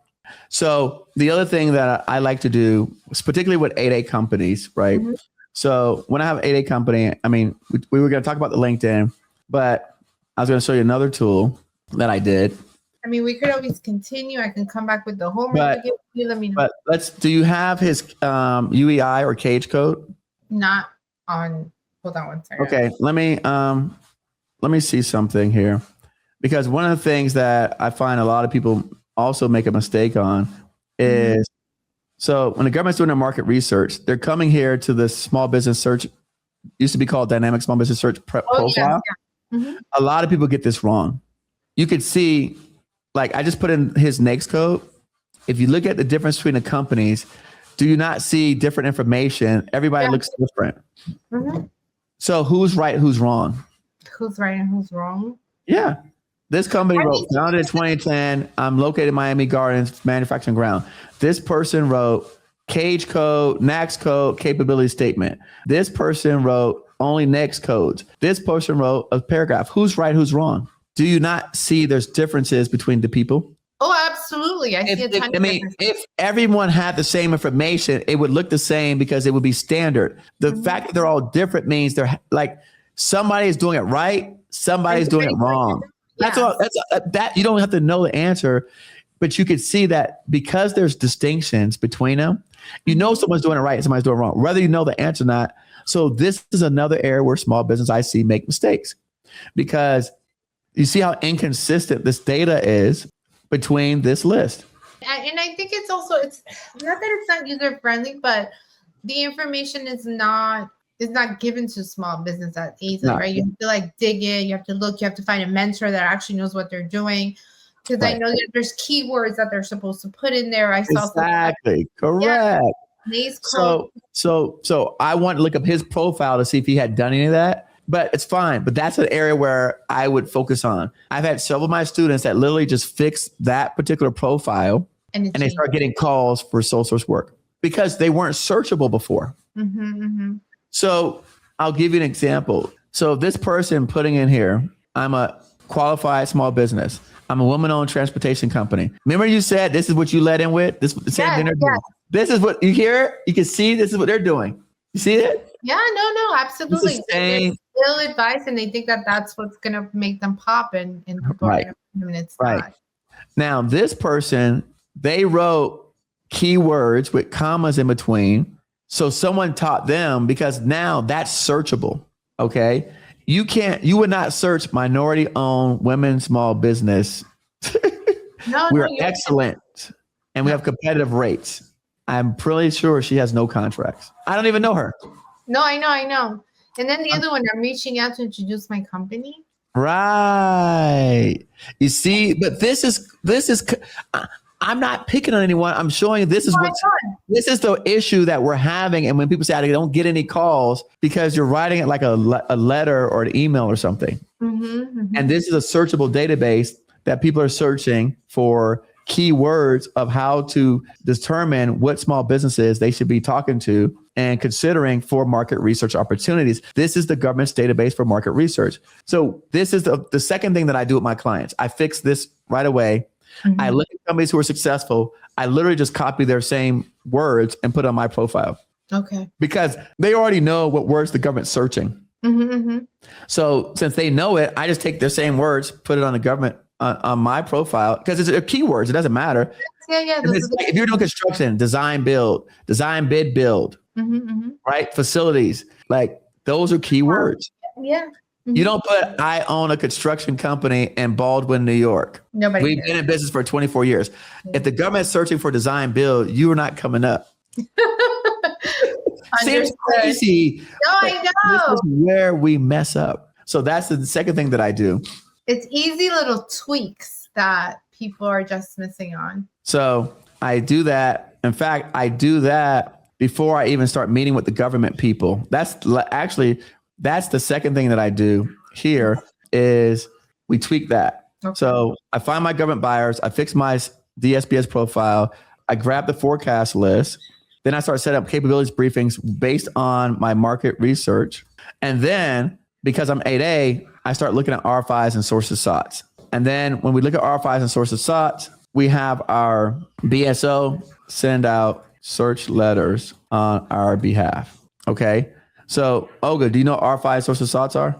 So the other thing that I like to do, particularly with 8A companies, right? So when I have an 8A company, I mean, we were going to talk about the LinkedIn, but I was going to show you another tool that I did.
I mean, we could always continue. I can come back with the homework. Let me know.
But do you have his UEI or cage code?
Not on. Hold on one second.
Okay, let me see something here, because one of the things that I find a lot of people also make a mistake on is, so when the government's doing their market research, they're coming here to the small business search, used to be called dynamic small business search profile. Yeah. A lot of people get this wrong. You could see, like, I just put in his NAICS code. If you look at the difference between the companies, do you not see different information? Everybody looks different. So who's right, who's wrong?
Who's right and who's wrong?
Yeah. This company wrote, founded in 2010. I'm located in Miami Gardens, manufacturing ground. This person wrote cage code, NAICS code, capability statement. This person wrote only NAICS codes. This person wrote a paragraph. Who's right, who's wrong? Do you not see there's differences between the people?
Oh, absolutely. I see a ton of differences.
If everyone had the same information, it would look the same because it would be standard. The fact that they're all different means they're like, somebody is doing it right, somebody's doing it wrong. That's all. That you don't have to know the answer, but you could see that because there's distinctions between them, you know someone's doing it right and somebody's doing it wrong, whether you know the answer or not. So this is another area where small business I see make mistakes, because you see how inconsistent this data is between this list.
And I think it's also, it's not that it's not user friendly, but the information is not given to small business that easily, right? You have to like dig in, you have to look, you have to find a mentor that actually knows what they're doing. Because I know that there's keywords that they're supposed to put in there.
Exactly. Correct.
Yeah.
So I want to look up his profile to see if he had done any of that. But it's fine. But that's an area where I would focus on. I've had several of my students that literally just fix that particular profile and they start getting calls for sole source work. because they weren't searchable before. So I'll give you an example. So this person putting in here, I'm a qualified small business. I'm a woman-owned transportation company. Remember you said this is what you led in with? This is the same thing they're doing. This is what you hear. You can see this is what they're doing. You see it?
Yeah, no, absolutely. They still advice and they think that that's what's going to make them pop and people are going to put them and it's not.
Now, this person, they wrote keywords with commas in between. So someone taught them because now that's searchable. Okay. You would not search minority owned women small business. We're excellent and we have competitive rates. I'm pretty sure she has no contracts. I don't even know her.
No, I know. And then the other one, I'm reaching out to introduce my company.
Right. You see, but this is, I'm not picking on anyone. I'm showing you this is the issue that we're having. And when people say I don't get any calls because you're writing it like a letter or an email or something. And this is a searchable database that people are searching for keywords of how to determine what small businesses they should be talking to and considering for market research opportunities. This is the government's database for market research. So this is the second thing that I do with my clients. I fix this right away. I look at companies who are successful. I literally just copy their same words and put on my profile.
Okay.
Because they already know what words the government's searching. So since they know it, I just take their same words, put it on the government on my profile because it's keywords. It doesn't matter.
Yeah.
If you're doing construction, design, build, design, bid, build, right? Facilities, like those are keywords.
Yeah.
You don't put, I own a construction company in Baldwin, New York. We've been in business for 24 years. If the government's searching for design build, you are not coming up. Seems crazy.
No, I know.
This is where we mess up. So that's the second thing that I do.
It's easy little tweaks that people are just missing on. So
I do that. In fact, I do that before I even start meeting with the government people. That's the second thing that I do here is we tweak that. Okay. So I find my government buyers, I fix my DSBS profile, I grab the forecast list, then I start setting up capabilities briefings based on my market research. And then because I'm 8A, I start looking at RFIs and sources sought. And then when we look at RFIs and sources sought, we have our BSO send out search letters on our behalf. Okay. So, Olga, do you know what RFIs sources sought are?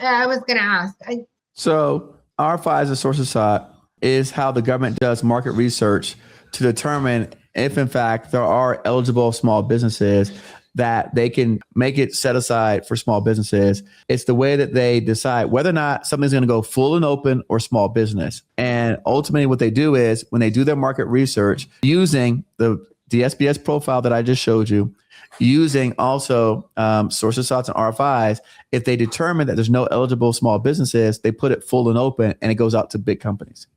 I was going to ask.
So, RFIs and sources sought is how the government does market research to determine if, in fact, there are eligible small businesses that they can make it set aside for small businesses. It's the way that they decide whether or not something's going to go full and open or small business. And ultimately, what they do is when they do their market research using the DSBS profile that I just showed you, using also sources sought and RFIs, if they determine that there's no eligible small businesses, they put it full and open and it goes out to big companies.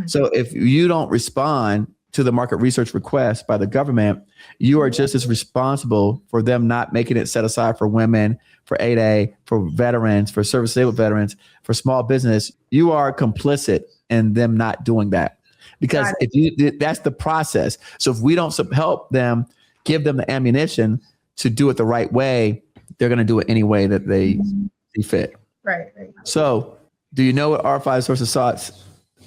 So if you don't respond to the market research request by the government, you are just as responsible for them not making it set aside for women, for 8A, for veterans, for service-disabled veterans, for small business. You are complicit in them not doing that because that's the process. So if we don't help them, give them the ammunition to do it the right way, they're going to do it any way that they see fit.
Right.
So do you know what RFI sources sought?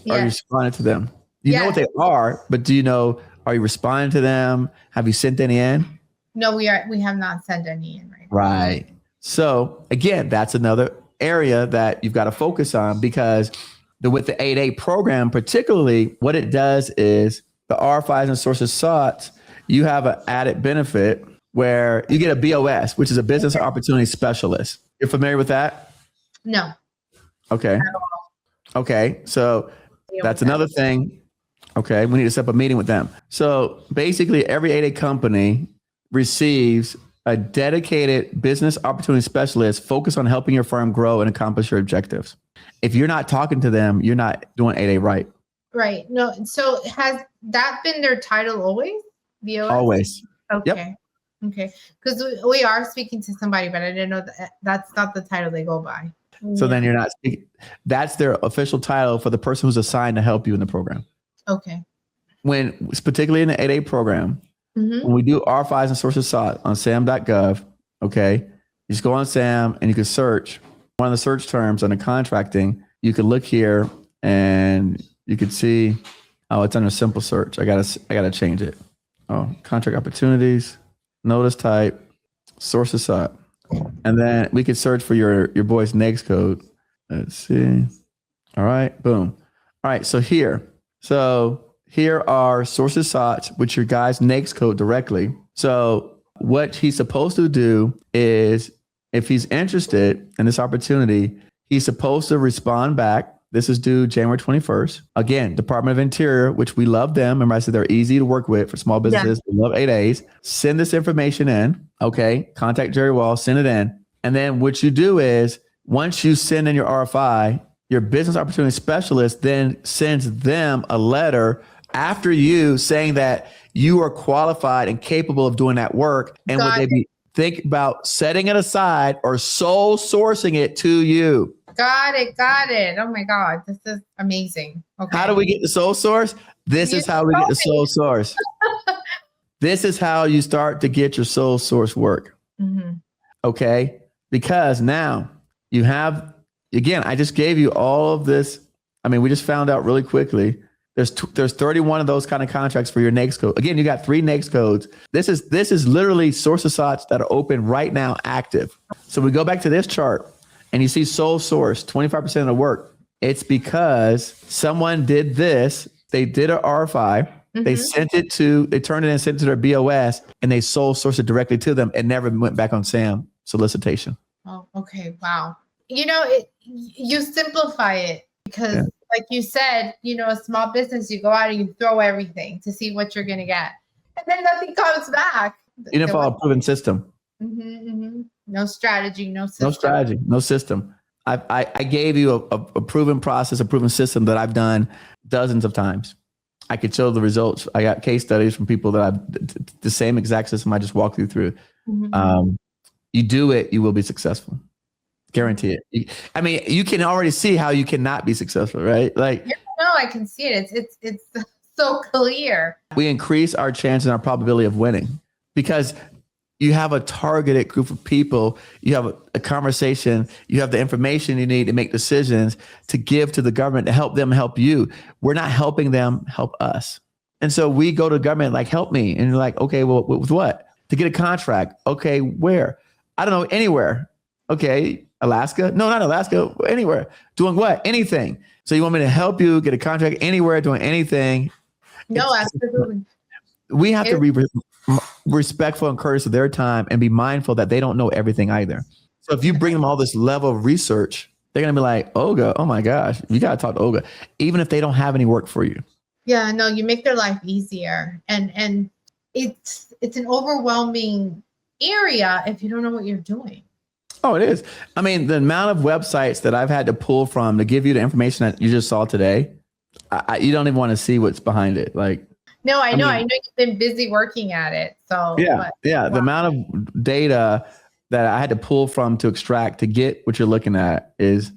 Are you responding to them? You know what they are, but do you know, are you responding to them? Have you sent any in?
No, we have not sent any in right now.
Right. So again, that's another area that you've got to focus on because with the 8A program, particularly what it does is the RFIs and sources sought, you have an added benefit where you get a BOS, which is a business opportunity specialist. You're familiar with that?
No.
Okay. Okay. So that's another thing. Okay. We need to set up a meeting with them. So basically every 8A company receives a dedicated business opportunity specialist focused on helping your firm grow and accomplish your objectives. If you're not talking to them, you're not doing 8A right.
Right. No. So has that been their title always? BOS?
Always.
Okay.
Yep.
Okay. Because we are speaking to somebody, but I didn't know that's not the title they go by.
So then you're not speaking. That's their official title for the person who's assigned to help you in the program.
Okay.
Particularly in the 8A program, When we do RFIs and sources sought on SAM.gov, okay, you just go on SAM and you can search one of the search terms under contracting. You can look here and you can see, oh, it's under simple search. I gotta change it. Oh, contract opportunities, notice type, sources sought. And then we could search for your boy's NAICS code. Let's see. All right, boom. All right, so here are sources sought with your guy's NAICS code directly. So what he's supposed to do is, if he's interested in this opportunity, he's supposed to respond back. This is due January 21st. Again, Department of Interior, which we love them. Remember, I said they're easy to work with for small businesses. Yeah. We love 8As. Send this information in. Okay. Contact Jerry Wall, send it in. And then what you do is, once you send in your RFI, your business opportunity specialist then sends them a letter after you saying that you are qualified and capable of doing that work. And would they be think about setting it aside or sole sourcing it to you?
Got it. Oh my God, this is amazing. Okay.
How do we get the sole source? This is how we get the sole source. This is how you start to get your sole source work. Okay, because now you have, again, I just gave you all of this. I mean, we just found out really quickly. There's 31 of those kind of contracts for your NAICS code. Again, you got 3 NAICS codes. This is literally sources sought that are open right now, active. So we go back to this chart and you see sole source, 25% of the work. It's because someone did this. They did an RFI. They turned it in and sent it to their BOS, and they sole sourced it directly to them and never went back on SAM solicitation.
Oh, okay. Wow. You simplify it because like you said, a small business, you go out and you throw everything to see what you're going to get. And then nothing comes back.
You didn't follow a proven system.
No strategy, no system.
No strategy, no system. I gave you a proven process, a proven system that I've done dozens of times. I could show the results. I got case studies from people that the same exact system I just walked you through. You do it, you will be successful. Guarantee it. I mean, you can already see how you cannot be successful, right? Like,
no, I can see it. It's so clear.
We increase our chance and our probability of winning because you have a targeted group of people. You have a conversation. You have the information you need to make decisions to give to the government to help them help you. We're not helping them help us. And so we go to the government like, help me. And you're like, okay, well, with what? To get a contract. Okay, where? I don't know, anywhere. Okay, Alaska? No, not Alaska. Anywhere. Doing what? Anything. So you want me to help you get a contract anywhere, doing anything?
No, absolutely.
We have to be respectful and courteous of their time and be mindful that they don't know everything either. So if you bring them all this level of research, they're going to be like, Olga, oh my gosh, you got to talk to Olga, even if they don't have any work for you.
Yeah, no, you make their life easier. And it's an overwhelming area if you don't know what you're doing.
Oh, it is. I mean, the amount of websites that I've had to pull from to give you the information that you just saw today, you don't even want to see what's behind it. Like,
no, I know you've been busy working at it. So
yeah. The amount of data that I had to pull from to extract to get what you're looking at is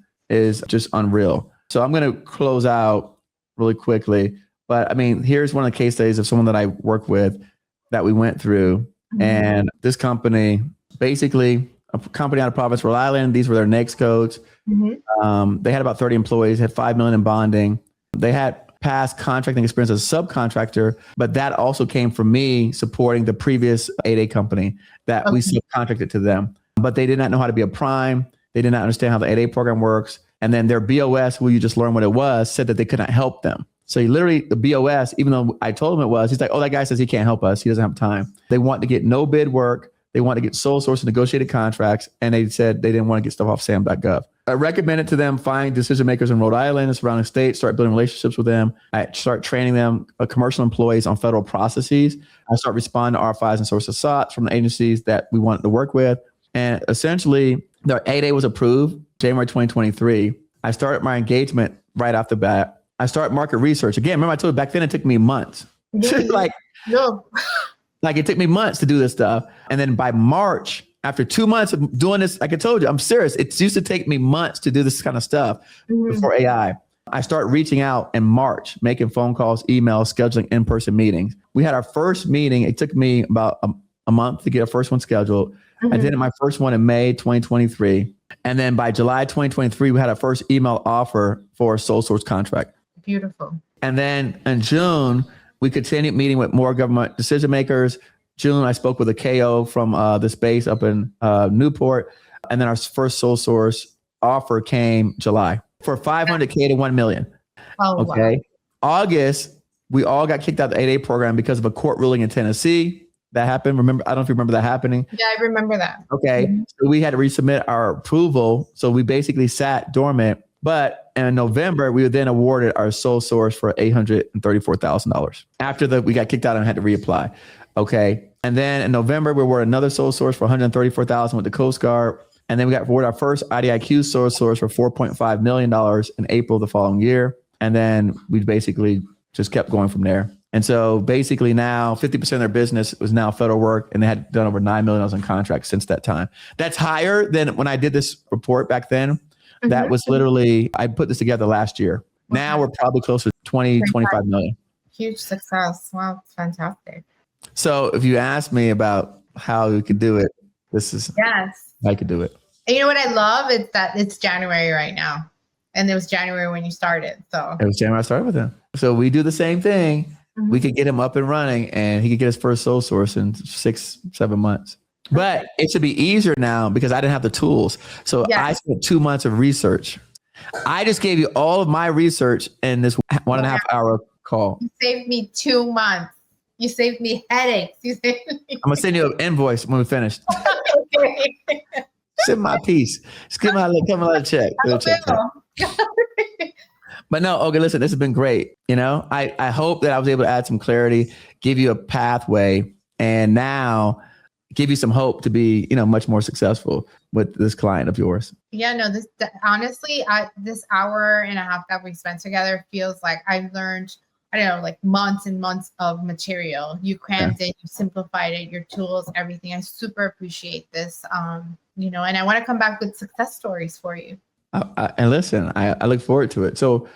just unreal. So I'm going to close out really quickly. But I mean, here's one of the case studies of someone that I work with that we went through. And this company, basically a company out of Providence, Rhode Island, these were their NAICS codes. They had about 30 employees, had $5 million in bonding. They had past contracting experience as a subcontractor, but that also came from me supporting the previous 8A company that we subcontracted to them. But they did not know how to be a prime. They did not understand how the 8A program works. And then their BOS, who you just learned what it was, said that they could not help them. So literally the BOS, even though I told him it was, he's like, oh, that guy says he can't help us. He doesn't have time. They want to get no bid work. They want to get sole source and negotiated contracts. And they said they didn't want to get stuff off SAM.gov. I recommended to them find decision makers in Rhode Island and surrounding states, start building relationships with them. I start training them, commercial employees on federal processes. I start responding to RFIs and sources sought from the agencies that we wanted to work with. And essentially, their 8A was approved January 2023. I started my engagement right off the bat. I started market research. Again, remember I told you back then it took me months. Like it took me months to do this stuff. And then by March, after 2 months of doing this, like I told you, I'm serious. It used to take me months to do this kind of stuff before AI. I started reaching out in March, making phone calls, emails, scheduling in-person meetings. We had our first meeting. It took me about a month to get our first one scheduled. I did my first one in May 2023. And then by July 2023, we had our first email offer for a sole source contract.
Beautiful.
And then in June, we continued meeting with more government decision makers. June, I spoke with a KO from the space up in Newport. And then our first sole source offer came July for $500K to $1 million.
Oh,
okay.
Wow.
August, we all got kicked out of the 8A program because of a court ruling in Tennessee. That happened. Remember, I don't know if you remember that happening.
Yeah, I remember that.
Okay. So we had to resubmit our approval. So we basically sat dormant. But in November, we were then awarded our sole source for $834,000 after we got kicked out and had to reapply. Okay. And then in November, we awarded another sole source for $134,000 with the Coast Guard. And then we got awarded our first IDIQ sole source for $4.5 million in April the following year. And then we basically just kept going from there. And so basically now 50% of their business was now federal work, and they had done over $9 million in contracts since that time. That's higher than when I did this report back then. That was literally, I put this together last year. Now we're probably close to 25 million.
Huge success. Wow, it's fantastic.
So if you ask me about how we could do it, this is how I could do it.
And you know what I love? It's that it's January right now. And it was January when you started. So
it was January I started with him. So we do the same thing. We could get him up and running, and he could get his first sole source in 6-7 months. But it should be easier now because I didn't have the tools. So I spent 2 months of research. I just gave you all of my research in this 1.5 hour call.
You saved me 2 months. You saved me headaches. I'm
going to send you an invoice when we finished.
Okay.
Send my piece. Just give me a check. But no, okay, listen, this has been great. You know, I hope that I was able to add some clarity, give you a pathway, and now give you some hope to be, much more successful with this client of yours.
Yeah, no, honestly, this hour and a half that we spent together feels like I've learned, I don't know, like months and months of material. You crammed it, you simplified it, your tools, everything. I super appreciate this, and I want to come back with success stories for you.
And listen, I look forward to it. So